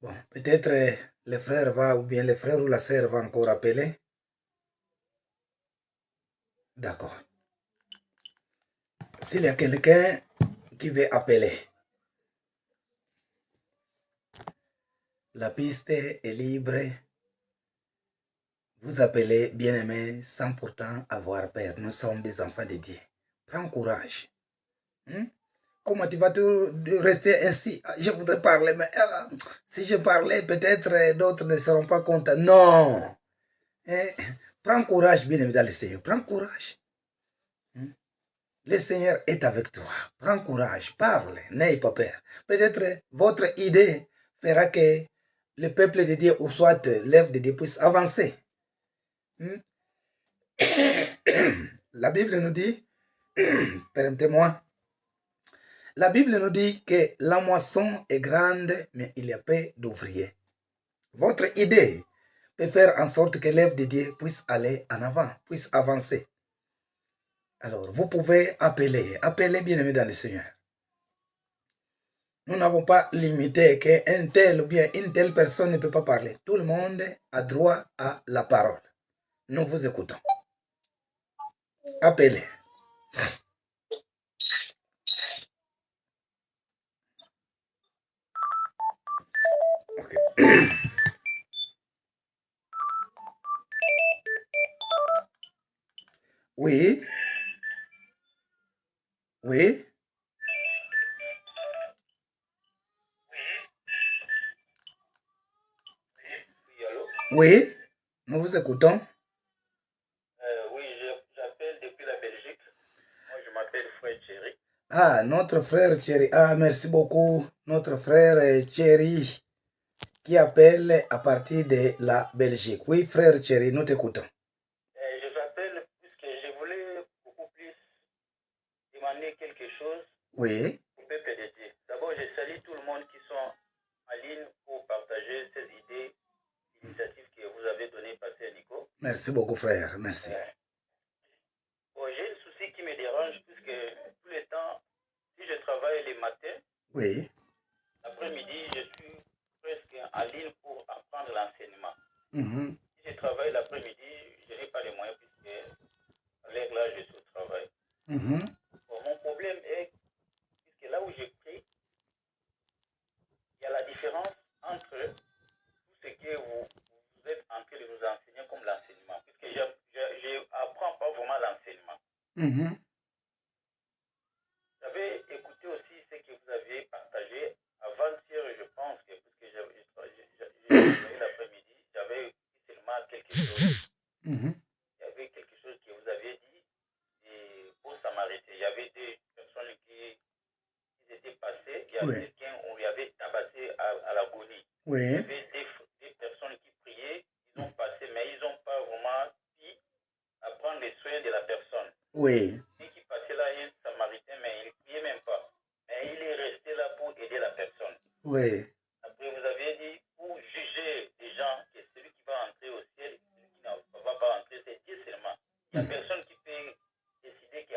Bon, peut-être le frère va, ou bien le frère ou la sœur va encore appeler. D'accord. S'il y a quelqu'un qui veut appeler, la piste est libre. Vous appelez, bien-aimé, sans pourtant avoir peur. Nous sommes des enfants de Dieu. Prends courage. Comment tu vas rester ainsi? Je voudrais parler, mais si je parlais, peut-être d'autres ne seront pas contents. Non. Prends courage, bien-aimé, dans le Seigneur. Prends courage. Le Seigneur est avec toi. Prends courage. Parle. N'ayez pas peur. Peut-être votre idée fera que le peuple de Dieu, ou soit l'œuvre de Dieu, puisse avancer. La Bible nous dit, permettez-moi, la Bible nous dit que la moisson est grande, mais il y a peu d'ouvriers. Votre idée peut faire en sorte que l'œuvre de Dieu puisse aller en avant, puisse avancer. Alors, vous pouvez appeler bien-aimé dans le Seigneur. Nous n'avons pas limité qu'un tel ou bien une telle personne ne peut pas parler. Tout le monde a droit à la parole. Nous vous écoutons. Appelez. Okay. Oui. Oui. Oui, nous vous écoutons. Oui, j'appelle depuis la Belgique. Moi, je m'appelle Frère Thierry. Ah, notre frère Thierry. Ah, merci beaucoup. Notre frère Thierry qui appelle à partir de la Belgique. Oui, frère Thierry, nous t'écoutons. Je t'appelle puisque je voulais beaucoup plus demander quelque chose Oui. au peuple de Dieu. D'abord, je salue tout le monde qui sont en ligne pour partager ces idées, initiatives que vous avez données, Pasteur Nico. Merci beaucoup, frère. Merci. Bon, j'ai un souci qui me dérange puisque tout le temps, si je travaille les matins, oui, l'après-midi, je suis presque en ligne pour apprendre l'enseignement. Si je travaille l'après-midi, je n'ai pas les moyens puisque à l'heure là, je suis au travail. Bon, mon problème est, puisque là où je prie, il y a la différence entre tout ce que vous êtes en train de nous enseigner comme l'enseignement, puisque je n'apprends pas vraiment l'enseignement. J'avais écouté aussi ce que vous aviez partagé avant-hier, je pense, que puisque j'ai travaillé l'après-midi, j'avais écouté seulement quelque chose. Il y avait quelque chose que vous aviez dit aux Samaritains. Il y avait des personnes qui étaient passées, il y a quelqu'un, on lui avait tabassé à l'agonie. Il y avait des personnes qui priaient, ils ont passé, mais ils n'ont pas vraiment pu apprendre les soins de la personne. Et qui passait là, un Samaritain, mais il ne priait même pas. Mais il est resté là pour aider la personne. Après, vous aviez dit, pour juger les gens, que celui qui va entrer au ciel et celui qui ne va pas entrer, c'est Dieu seulement. Il n'y a personne qui peut décider que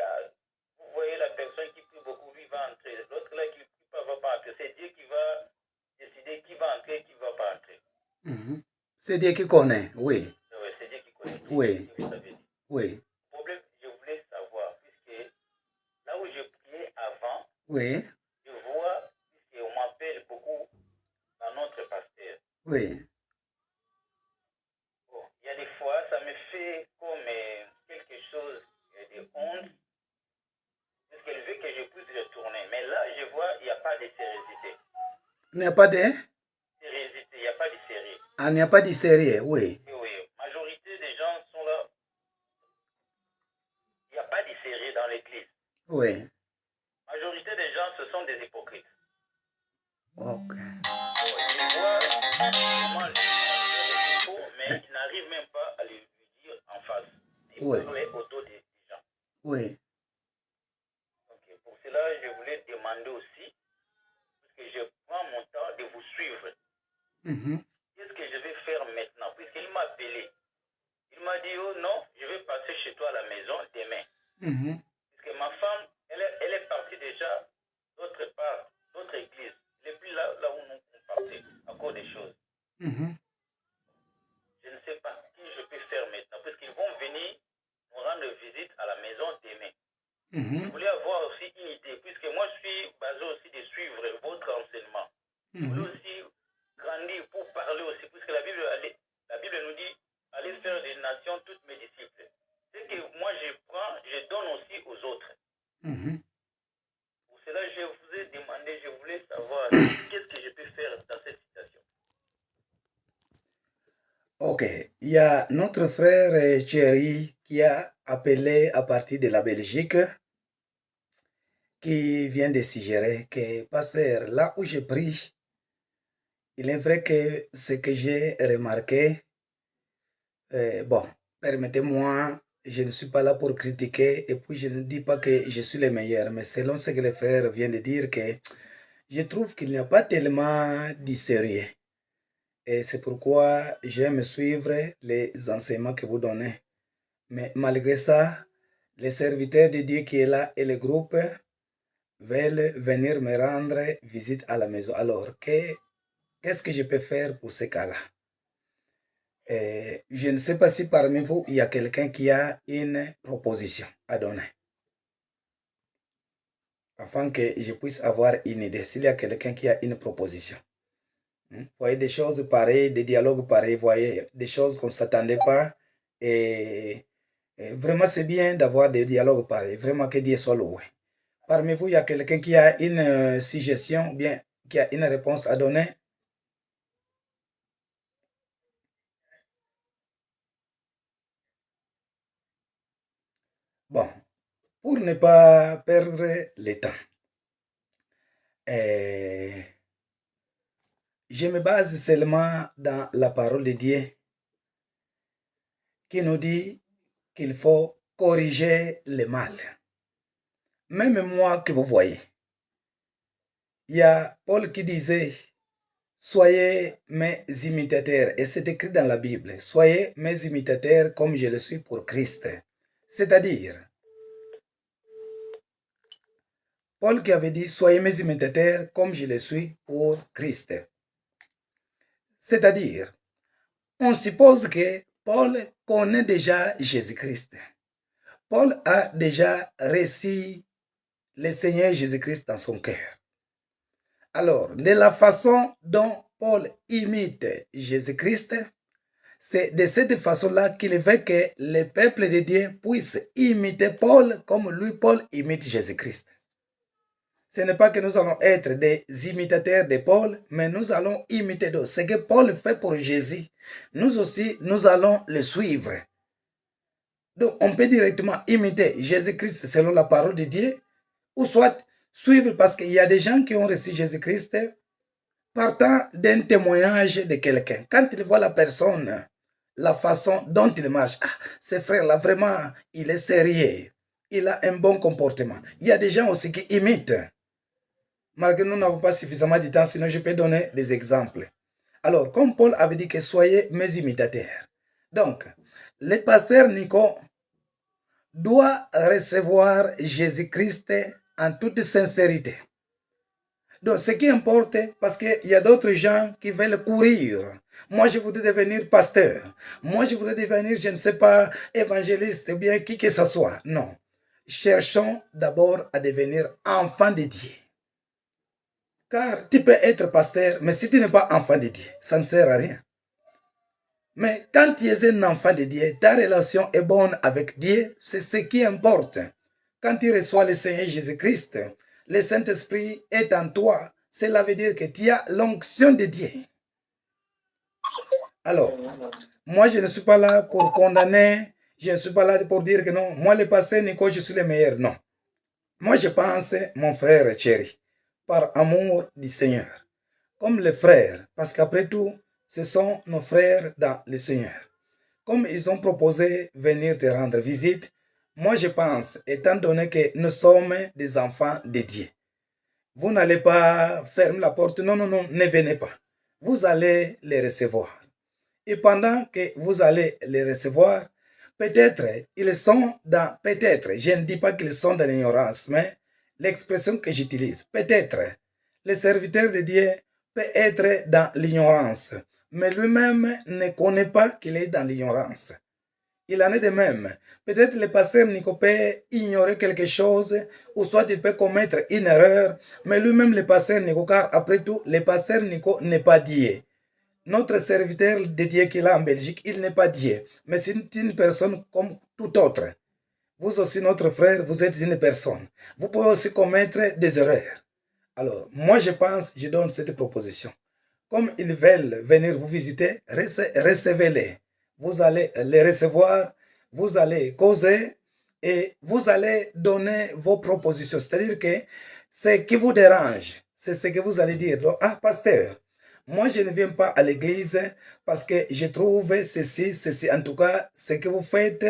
vous voyez la personne qui prie beaucoup, lui va entrer. L'autre là qui ne prie pas va pas entrer. C'est Dieu qui va décider qui va entrer et qui ne va pas entrer. C'est Dieu qui connaît, oui. Oui, c'est Dieu qui connaît. Oui. Vous avez dit. Oui. Le problème, je voulais savoir, puisque là où je priais avant, je vois, puisqu'on m'appelle beaucoup dans notre pasteur. Bon, il y a des fois, ça me fait comme quelque chose de honte, parce qu'elle veut que je puisse retourner. Mais là, je vois, il n'y a pas de sérieuxité. Il n'y a pas de Sérieuxité, il n'y a pas de sérieux. Ah, il n'y a pas de sérieux, oui. Oui, majorité des gens sont là. Il n'y a pas de sérieux dans l'église. Oui. Majorité des gens, ce sont des hypocrites. Ok. Je vois comment les propos, mais ils n'arrivent même pas à lui dire en face. Ils parlent autour des gens. Oui. Okay. Pour cela, je voulais demander aussi, parce que je prends mon temps de vous suivre. Qu'est-ce que je vais faire maintenant? Puisqu'il m'a appelé. Il m'a dit, oh non, je vais passer chez toi à la maison demain. Parce que ma femme, elle est partie déjà d'autre part, d'autre église. Elle n'est plus là où nous partait, à cause des choses. Je ne sais pas ce que je peux faire maintenant, parce qu'ils vont venir nous rendre visite à la maison demain. Je voulais avoir aussi une idée, puisque moi je suis basé aussi de suivre votre enseignement. Je voulais aussi grandir pour parler aussi, puisque la Bible nous dit, allez faire des nations toutes mes disciples. C'est que moi je prends, je donne aussi aux autres. Pour cela, je vous ai demandé, je voulais savoir qu'est-ce que je peux faire dans cette situation. Ok, il y a notre frère Thierry qui a appelé à partir de la Belgique, qui vient de suggérer que, pasteur, là où je prie, il est vrai que ce que j'ai remarqué, bon, permettez-moi, je ne suis pas là pour critiquer et puis je ne dis pas que je suis le meilleur, mais selon ce que le frère vient de dire, que je trouve qu'il n'y a pas tellement de sérieux. Et c'est pourquoi j'aime suivre les enseignements que vous donnez. Mais malgré ça, les serviteurs de Dieu qui est là et le groupe veulent venir me rendre visite à la maison. Alors, qu'est-ce que je peux faire pour ce cas-là? Je ne sais pas si parmi vous, il y a quelqu'un qui a une proposition à donner. Afin que je puisse avoir une idée. S'il y a quelqu'un qui a une proposition. Vous voyez des choses pareilles, des dialogues pareils, vous voyez des choses qu'on ne s'attendait pas. Et vraiment, c'est bien d'avoir des dialogues pareils. Vraiment, que Dieu soit loué. Parmi vous, il y a quelqu'un qui a une suggestion, bien, qui a une réponse à donner. Bon, pour ne pas perdre le temps, je me base seulement dans la parole de Dieu qui nous dit qu'il faut corriger le mal. Même moi que vous voyez, il y a Paul qui disait, soyez mes imitateurs, et c'est écrit dans la Bible, soyez mes imitateurs comme je le suis pour Christ. C'est-à-dire, Paul qui avait dit, soyez mes imitateurs comme je le suis pour Christ. C'est-à-dire, on suppose que Paul connaît déjà Jésus-Christ. Paul a déjà reçu le Seigneur Jésus-Christ dans son cœur. Alors, de la façon dont Paul imite Jésus-Christ, c'est de cette façon-là qu'il veut que le peuple de Dieu puisse imiter Paul comme lui, Paul, imite Jésus-Christ. Ce n'est pas que nous allons être des imitateurs de Paul, mais nous allons imiter d'autres. Ce que Paul fait pour Jésus, nous aussi, nous allons le suivre. Donc, on peut directement imiter Jésus-Christ selon la parole de Dieu, ou soit suivre parce qu'il y a des gens qui ont reçu Jésus-Christ partant d'un témoignage de quelqu'un. Quand ils voient la personne, la façon dont il marche, ce frère-là, vraiment, il est sérieux, il a un bon comportement. Il y a des gens aussi qui imitent. Malgré nous n'avons pas suffisamment de temps, sinon je peux donner des exemples. Alors, comme Paul avait dit que soyez mes imitateurs. Donc, le pasteur Nico doit recevoir Jésus-Christ en toute sincérité. Donc, ce qui importe, parce qu'il y a d'autres gens qui veulent courir. Moi, je voudrais devenir pasteur. Moi, je voudrais devenir, je ne sais pas, évangéliste ou bien qui que ce soit. Non. Cherchons d'abord à devenir enfants de Dieu. Car tu peux être pasteur, mais si tu n'es pas enfant de Dieu, ça ne sert à rien. Mais quand tu es un enfant de Dieu, ta relation est bonne avec Dieu, c'est ce qui importe. Quand tu reçois le Seigneur Jésus-Christ, le Saint-Esprit est en toi. Cela veut dire que tu as l'onction de Dieu. Alors, moi je ne suis pas là pour condamner, je ne suis pas là pour dire que non, moi le pasteur Nico, je suis le meilleur. Non. Moi je pense, mon frère chéri, par amour du Seigneur, comme les frères, parce qu'après tout, ce sont nos frères dans le Seigneur. Comme ils ont proposé venir te rendre visite, moi je pense, étant donné que nous sommes des enfants de Dieu, vous n'allez pas fermer la porte, non, non, non, ne venez pas. Vous allez les recevoir. Et pendant que vous allez les recevoir, peut-être ils sont dans, peut-être, je ne dis pas qu'ils sont dans l'ignorance, mais l'expression que j'utilise, peut-être, le serviteur de Dieu peut être dans l'ignorance, mais lui-même ne connaît pas qu'il est dans l'ignorance. Il en est de même. Peut-être le pasteur Nico peut ignorer quelque chose, ou soit il peut commettre une erreur, mais lui-même le pasteur Nico, car après tout, le pasteur Nico n'est pas Dieu. Notre serviteur de Dieu qui est là en Belgique, il n'est pas Dieu, mais c'est une personne comme tout autre. Vous aussi, notre frère, vous êtes une personne. Vous pouvez aussi commettre des erreurs. Alors, moi je pense, je donne cette proposition. Comme ils veulent venir vous visiter, recevez-les. Vous allez les recevoir, vous allez causer et vous allez donner vos propositions. C'est-à-dire que ce qui vous dérange, c'est ce que vous allez dire. Donc, pasteur, moi je ne viens pas à l'église parce que je trouve ceci, en tout cas, ce que vous faites,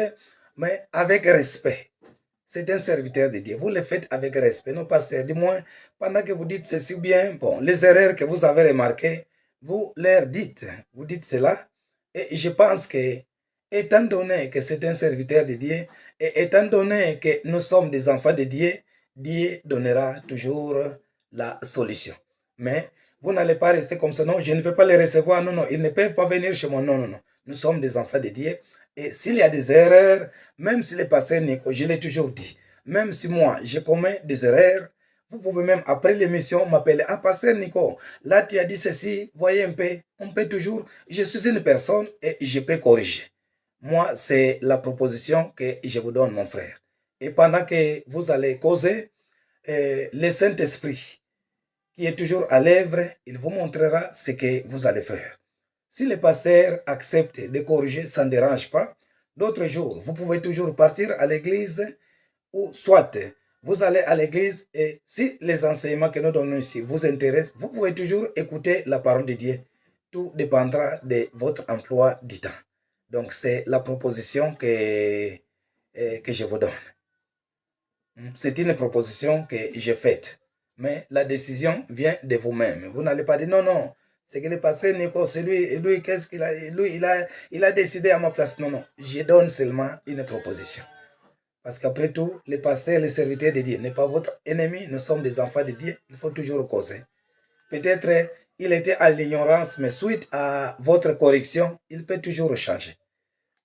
mais avec respect. C'est un serviteur de Dieu. Vous le faites avec respect. Non, pasteur, du moins, pendant que vous dites ceci bien, bon, les erreurs que vous avez remarquées, vous leur dites, vous dites cela. Et je pense que, étant donné que c'est un serviteur de Dieu, et étant donné que nous sommes des enfants de Dieu, Dieu donnera toujours la solution. Mais vous n'allez pas rester comme ça. Non, je ne veux pas les recevoir. Non, non, ils ne peuvent pas venir chez moi. Non, non, non. Nous sommes des enfants de Dieu. Et s'il y a des erreurs, même si le pasteur Nico, je l'ai toujours dit, même si moi, je commets des erreurs, vous pouvez même, après l'émission, m'appeler. Pasteur Nico, là, tu as dit ceci, voyez un peu, on peut toujours, je suis une personne et je peux corriger. Moi, c'est la proposition que je vous donne, mon frère. Et pendant que vous allez causer, le Saint-Esprit, qui est toujours à l'œuvre, il vous montrera ce que vous allez faire. Si le pasteur accepte de corriger, ça ne dérange pas. D'autres jours, vous pouvez toujours partir à l'église ou soit vous allez à l'église et si les enseignements que nous donnons ici vous intéressent, vous pouvez toujours écouter la parole de Dieu. Tout dépendra de votre emploi du temps. Donc, c'est la proposition que je vous donne. C'est une proposition que j'ai faite. Mais la décision vient de vous-même. Vous n'allez pas dire non, non. C'est que le pasteur Nico, c'est lui, qu'est-ce qu'il a, lui, il a décidé à ma place. Non, non. Je donne seulement une proposition. Parce qu'après tout, les pasteurs, les serviteurs de Dieu n'est pas votre ennemi. Nous sommes des enfants de Dieu. Il faut toujours causer. Peut-être il était à l'ignorance, mais suite à votre correction, il peut toujours changer.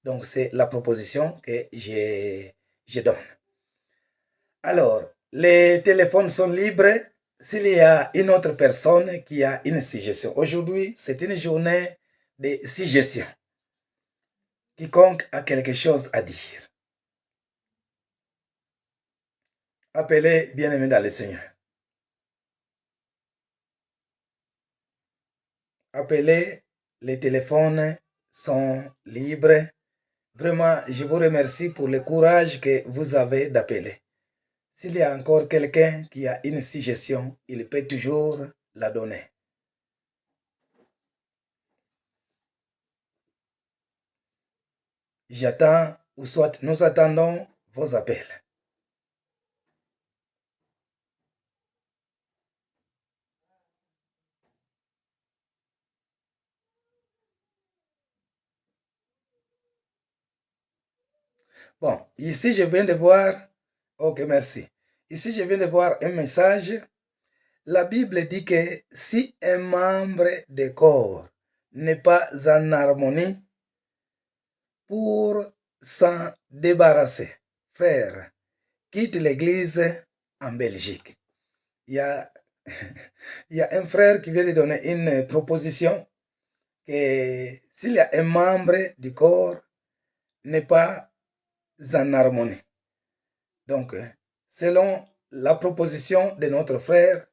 Donc, c'est la proposition que je donne. Alors, les téléphones sont libres s'il y a une autre personne qui a une suggestion. Aujourd'hui, c'est une journée de suggestion. Quiconque a quelque chose à dire. Appelez bien-aimés dans le Seigneur. Appelez, les téléphones sont libres. Vraiment, je vous remercie pour le courage que vous avez d'appeler. S'il y a encore quelqu'un qui a une suggestion, il peut toujours la donner. J'attends, ou soit nous attendons vos appels. Bon, ici je viens de voir, ok, merci. Ici je viens de voir un message. La Bible dit que si un membre du corps n'est pas en harmonie, pour s'en débarrasser, frère, quitte l'église en Belgique. Il y a un frère qui vient de donner une proposition que s'il y a un membre du corps n'est pas en harmonie. Donc, selon la proposition de notre frère,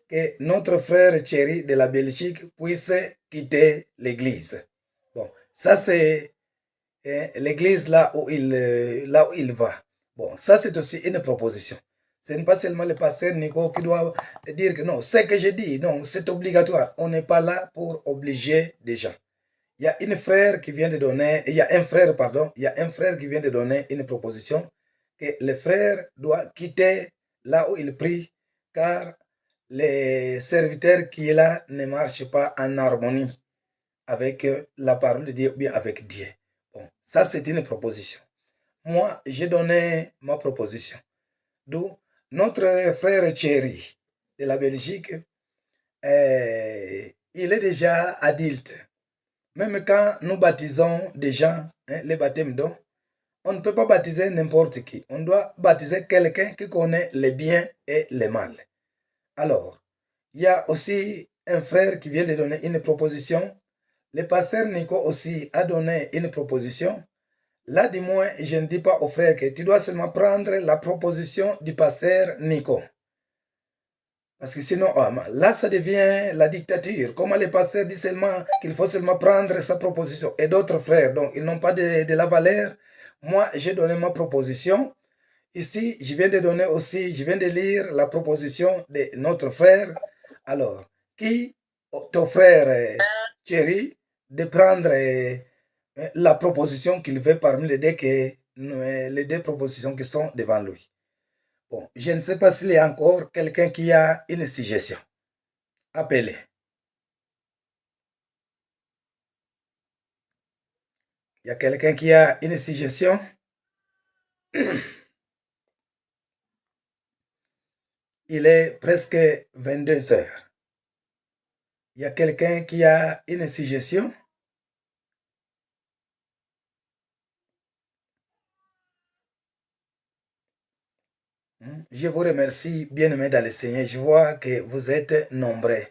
que notre frère chéri de la Belgique puisse quitter l'église. Bon, ça c'est l'église là où il va. Bon, ça c'est aussi une proposition. Ce n'est pas seulement le pasteur Nico qui doit dire que non, c'est que j'ai dit, non, c'est obligatoire. On n'est pas là pour obliger des gens. Il y a un frère qui vient de donner une proposition que le frère doit quitter là où il prie, car les serviteurs qui est là ne marchent pas en harmonie avec la parole de Dieu ou bien avec Dieu. Bon, ça c'est une proposition. Moi, j'ai donné ma proposition. D'où notre frère Thierry de la Belgique, il est déjà adulte. Même quand nous baptisons des gens, les baptêmes d'eau, on ne peut pas baptiser n'importe qui. On doit baptiser quelqu'un qui connaît les biens et les mal. Alors, il y a aussi un frère qui vient de donner une proposition. Le pasteur Nico aussi a donné une proposition. Là, du moins, je ne dis pas au frère que tu dois seulement prendre la proposition du pasteur Nico. Parce que sinon, là, ça devient la dictature. Comment les pasteurs disent seulement qu'il faut seulement prendre sa proposition et d'autres frères, donc ils n'ont pas de la valeur. Moi, j'ai donné ma proposition. Ici, je viens de lire la proposition de notre frère. Alors, qui, ton frère Thierry, de prendre la proposition qu'il veut parmi les deux propositions qui sont devant lui. Bon, je ne sais pas s'il y a encore quelqu'un qui a une suggestion. Appelez. Il y a quelqu'un qui a une suggestion? Il est presque 22 heures. Il y a quelqu'un qui a une suggestion? Je vous remercie, bien-aimés dans le Seigneur. Je vois que vous êtes nombreux.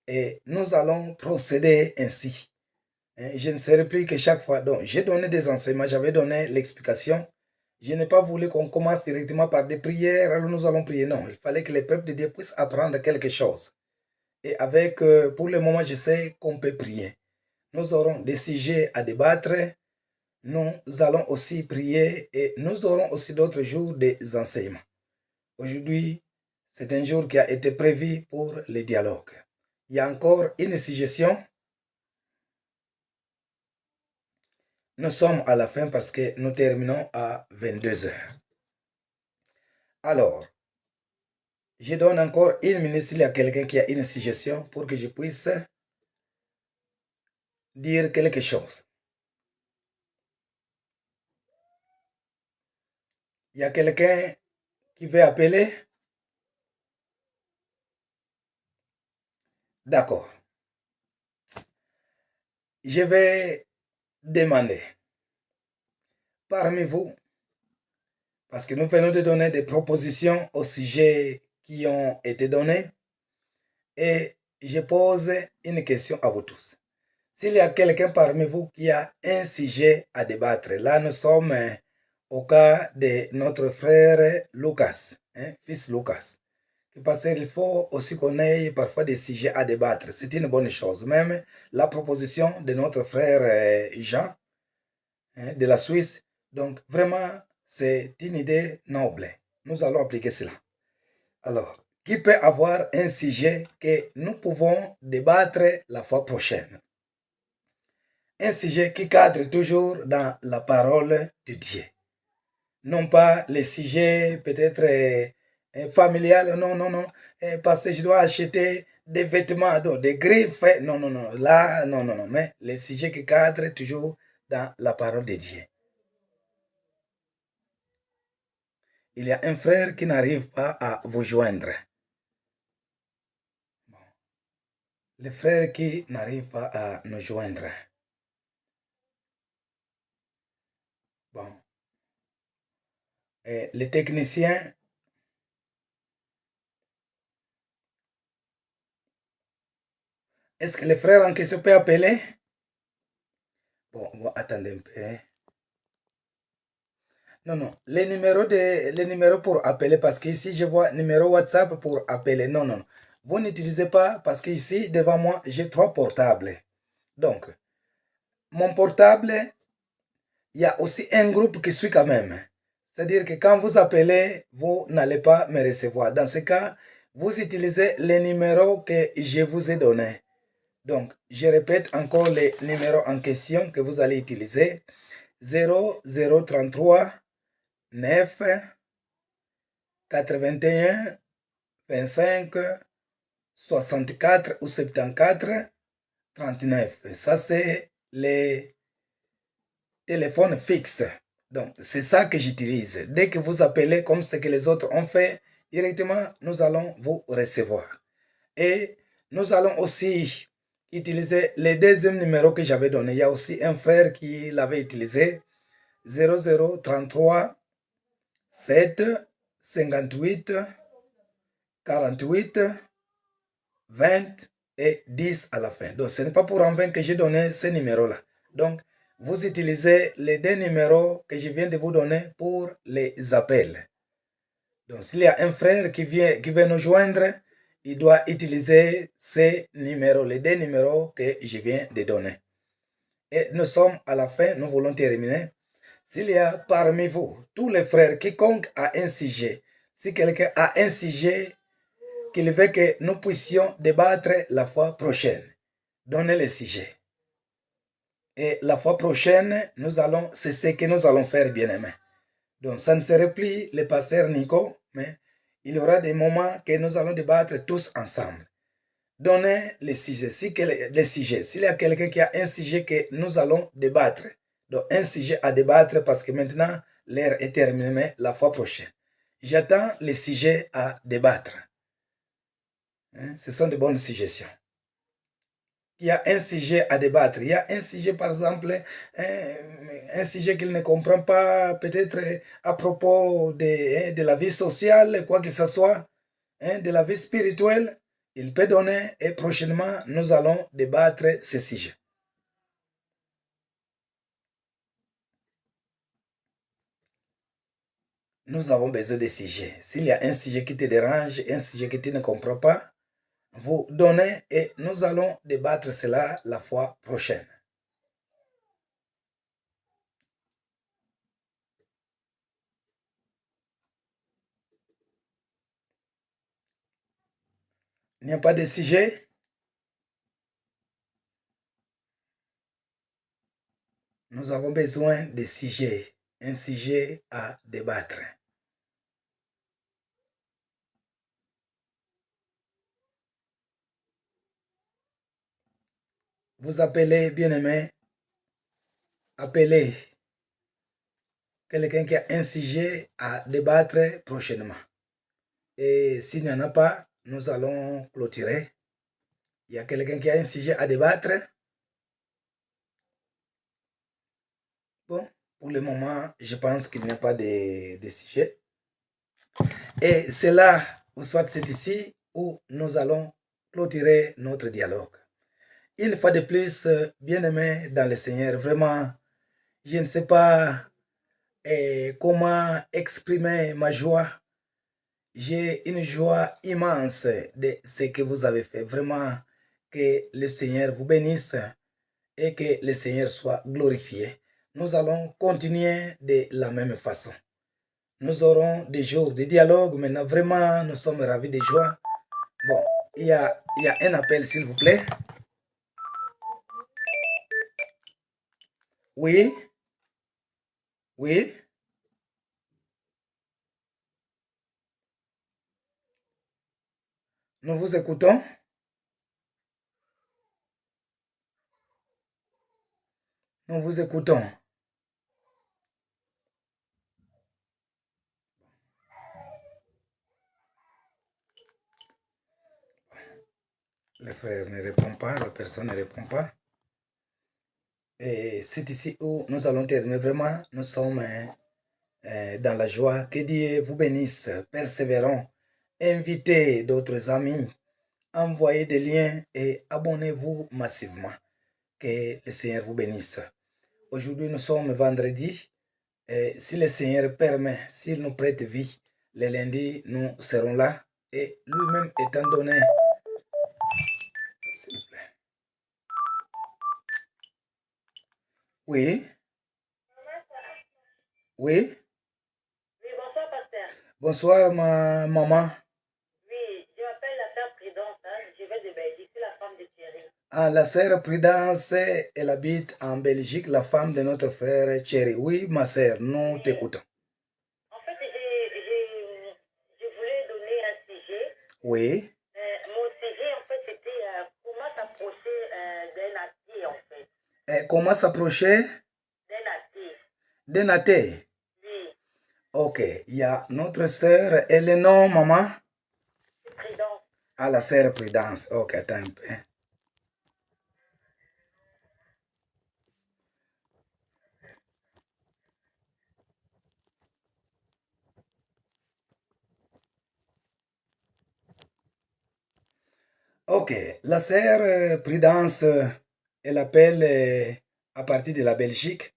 Et nous allons procéder ainsi. Je ne serai plus que chaque fois. Donc, j'ai donné des enseignements, j'avais donné l'explication. Je n'ai pas voulu qu'on commence directement par des prières, alors nous allons prier. Non, il fallait que les peuples de Dieu puissent apprendre quelque chose. Et avec, pour le moment, je sais qu'on peut prier. Nous aurons des sujets à débattre. Nous allons aussi prier et nous aurons aussi d'autres jours des enseignements. Aujourd'hui, c'est un jour qui a été prévu pour le dialogue. Il y a encore une suggestion. Nous sommes à la fin parce que nous terminons à 22 heures. Alors, je donne encore une minute s'il y a quelqu'un qui a une suggestion pour que je puisse dire quelque chose. Il y a quelqu'un qui veut appeler? D'accord. Je vais demander parmi vous, parce que nous venons de donner des propositions au sujet qui ont été données, et je pose une question à vous tous. S'il y a quelqu'un parmi vous qui a un sujet à débattre, là nous sommes au cas de notre frère Lucas, fils Lucas. Parce qu'il faut aussi qu'on ait parfois des sujets à débattre. C'est une bonne chose. Même la proposition de notre frère Jean de la Suisse. Donc vraiment, c'est une idée noble. Nous allons appliquer cela. Alors, qui peut avoir un sujet que nous pouvons débattre la fois prochaine? Un sujet qui cadre toujours dans la parole de Dieu. Non pas les sujets peut-être familial, non, parce que je dois acheter des vêtements, donc des griffes, non, là, non, mais les sujets qui cadrent toujours dans la parole de Dieu. Il y a un frère qui n'arrive pas à vous joindre. Bon. Le frère qui n'arrive pas à nous joindre. Bon. Et les techniciens, est-ce que le frère en question peut appeler? Bon, attendez un peu. Non, les numéros pour appeler, parce qu'ici je vois numéro WhatsApp pour appeler. Non. Vous n'utilisez pas, parce qu'ici devant moi j'ai 3 portables. Donc, mon portable, il y a aussi un groupe qui suit quand même. C'est-à-dire que quand vous appelez, vous n'allez pas me recevoir. Dans ce cas, vous utilisez les numéros que je vous ai donnés. Donc, je répète encore les numéros en question que vous allez utiliser. 0033 9 81 25 64 ou 74 39. Ça, c'est les téléphones fixes. Donc, c'est ça que j'utilise. Dès que vous appelez comme ce que les autres ont fait, directement, nous allons vous recevoir. Et nous allons aussi utiliser les deuxièmes numéros que j'avais donnés. Il y a aussi un frère qui l'avait utilisé. 0033 7 58 48 20 et 10 à la fin. Donc, ce n'est pas pour en vain que j'ai donné ces numéros-là. Donc, vous utilisez les 2 numéros que je viens de vous donner pour les appels. Donc, s'il y a un frère qui veut nous joindre, il doit utiliser ces numéros, les 2 numéros que je viens de donner. Et nous sommes à la fin, nous voulons terminer. S'il y a parmi vous, tous les frères, quiconque a un sujet, si quelqu'un a un sujet qu'il veut que nous puissions débattre la fois prochaine, donnez le sujet. Et la fois prochaine, c'est ce que nous allons faire, bien-aimés. Donc, ça ne serait plus le pasteur Nico, mais il y aura des moments que nous allons débattre tous ensemble. Donnez les sujets. S'il y a quelqu'un qui a un sujet que nous allons débattre, donc un sujet à débattre parce que maintenant, l'heure est terminée la fois prochaine. J'attends les sujets à débattre. Ce sont de bonnes suggestions. Il y a un sujet à débattre. Il y a un sujet, par exemple, un sujet qu'il ne comprend pas, peut-être à propos de la vie sociale, quoi que ce soit, de la vie spirituelle. Il peut donner et prochainement, nous allons débattre ce sujet. Nous avons besoin de sujets. S'il y a un sujet qui te dérange, un sujet que tu ne comprends pas, vous donnez et nous allons débattre cela la fois prochaine. Il n'y a pas de sujet? Nous avons besoin de sujets, un sujet à débattre. Vous appelez, bien-aimés, appelez. quelqu'un qui a un sujet à débattre prochainement. Et s'il n'y en a pas, nous allons clôturer. Il y a quelqu'un qui a un sujet à débattre? Bon, pour le moment, je pense qu'il n'y a pas de sujet. Et c'est là, ou soit c'est ici, où nous allons clôturer notre dialogue. Une fois de plus, bien-aimé dans le Seigneur, vraiment, je ne sais pas comment exprimer ma joie. J'ai une joie immense de ce que vous avez fait. Vraiment, que le Seigneur vous bénisse et que le Seigneur soit glorifié. Nous allons continuer de la même façon. Nous aurons des jours de dialogue. Maintenant, vraiment, nous sommes ravis de joie. Bon, il y a un appel, s'il vous plaît. Oui? Oui? Nous vous écoutons. Nous vous écoutons. Le frère ne répond pas, la personne ne répond pas. Et c'est ici où nous allons terminer. Vraiment, nous sommes dans la joie. Que Dieu vous bénisse. Persévérons. Invitez d'autres amis. Envoyez des liens et abonnez-vous massivement. Que le Seigneur vous bénisse. Aujourd'hui, nous sommes vendredi. Et si le Seigneur permet, s'il nous prête vie, le lundi, nous serons là. Et lui-même étant donné... S'il vous plaît. Oui. Oui. Oui, bonsoir, pasteur. Bonsoir, ma maman. Oui, je m'appelle la sœur Prudence, je vais de Belgique, c'est la femme de Thierry. Ah, la sœur Prudence, elle habite en Belgique, la femme de notre frère Thierry. Oui, ma sœur, nous t'écoutons. En fait, je voulais donner un sujet. Oui. Mon sujet, en fait, c'était comment s'approcher d'un athée, en fait. Comment s'approcher? D'un athée. D'un athée? Oui. Ok, il y a notre sœur, elle est non, maman? Prudence. Ah, la sœur Prudence. Ok, attends un peu. Ok, la sœur Prudence, elle appelle à partir de la Belgique,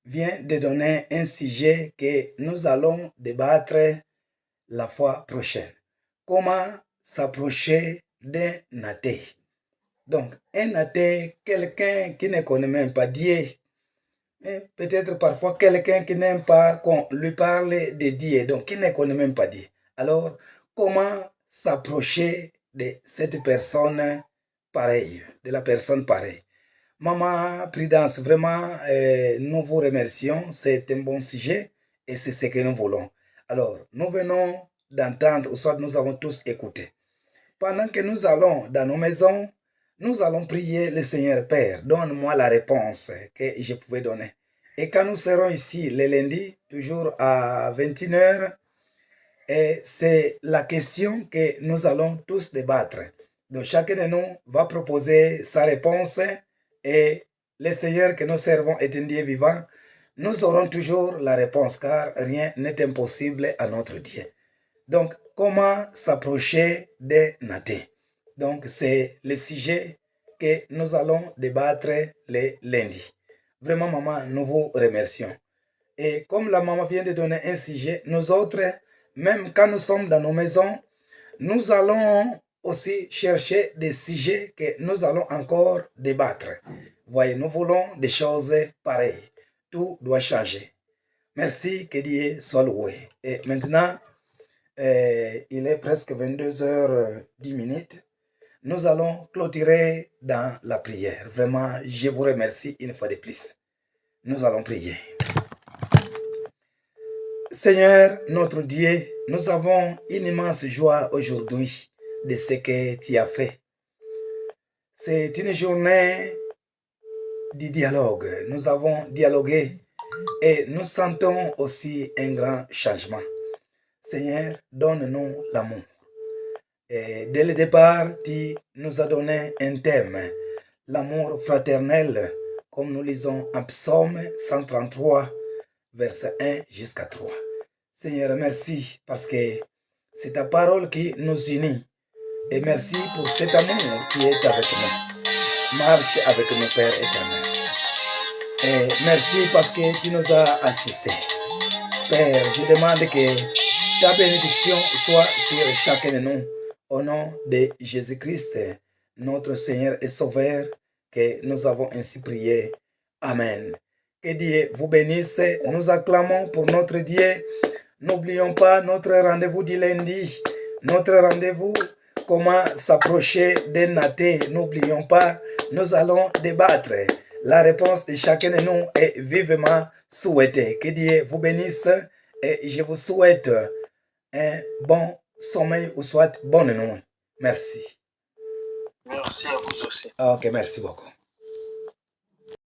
vient de donner un sujet que nous allons débattre la fois prochaine. Comment s'approcher d'un athée? Donc, un athée, quelqu'un qui ne connaît même pas Dieu. Peut-être parfois quelqu'un qui n'aime pas qu'on lui parle de Dieu, donc qui ne connaît même pas Dieu. Alors, comment s'approcher de cette personne pareille, de la personne pareille? Maman Prudence, vraiment, nous vous remercions. C'est un bon sujet et c'est ce que nous voulons. Alors, nous venons d'entendre, ou soit nous avons tous écouté. Pendant que nous allons dans nos maisons, nous allons prier le Seigneur Père. Donne-moi la réponse que je pouvais donner. Et quand nous serons ici le lundi, toujours à 21h, c'est la question que nous allons tous débattre. Donc chacun de nous va proposer sa réponse et le Seigneur que nous servons est un Dieu vivant. Nous aurons toujours la réponse car rien n'est impossible à notre Dieu. Donc, comment s'approcher des athées? Donc, c'est le sujet que nous allons débattre le lundi. Vraiment, maman, nous vous remercions. Et comme la maman vient de donner un sujet, nous autres, même quand nous sommes dans nos maisons, nous allons aussi chercher des sujets que nous allons encore débattre. Voyez, nous voulons des choses pareilles. Tout doit changer. Merci, que Dieu soit loué. Et maintenant, il est presque 22h10. Nous allons clôturer dans la prière. Vraiment, je vous remercie une fois de plus. Nous allons prier. Seigneur, notre Dieu, nous avons une immense joie aujourd'hui de ce que tu as fait. C'est une journée du dialogue. Nous avons dialogué Et nous sentons aussi un grand changement. Seigneur, donne-nous l'amour. Et dès le départ, tu nous as donné un thème, l'amour fraternel, comme nous lisons en Psaume 133, verset 1 jusqu'à 3. Seigneur, merci parce que c'est ta parole qui nous unit. Et merci pour cet amour qui est avec nous. Marche avec nous, Père éternel. Et merci parce que tu nous as assistés. Père, je demande que ta bénédiction soit sur chacun de nous. Au nom de Jésus-Christ, notre Seigneur et Sauveur, que nous avons ainsi prié. Amen. Que Dieu vous bénisse. Nous acclamons pour notre Dieu. N'oublions pas notre rendez-vous du lundi. Notre rendez-vous, comment s'approcher d'un athée. N'oublions pas, nous allons débattre. La réponse de chacun de nous est vivement souhaitée. Que Dieu vous bénisse et je vous souhaite un bon sommeil ou soit bonne nuit. Merci. Merci à vous aussi. Ok, merci beaucoup.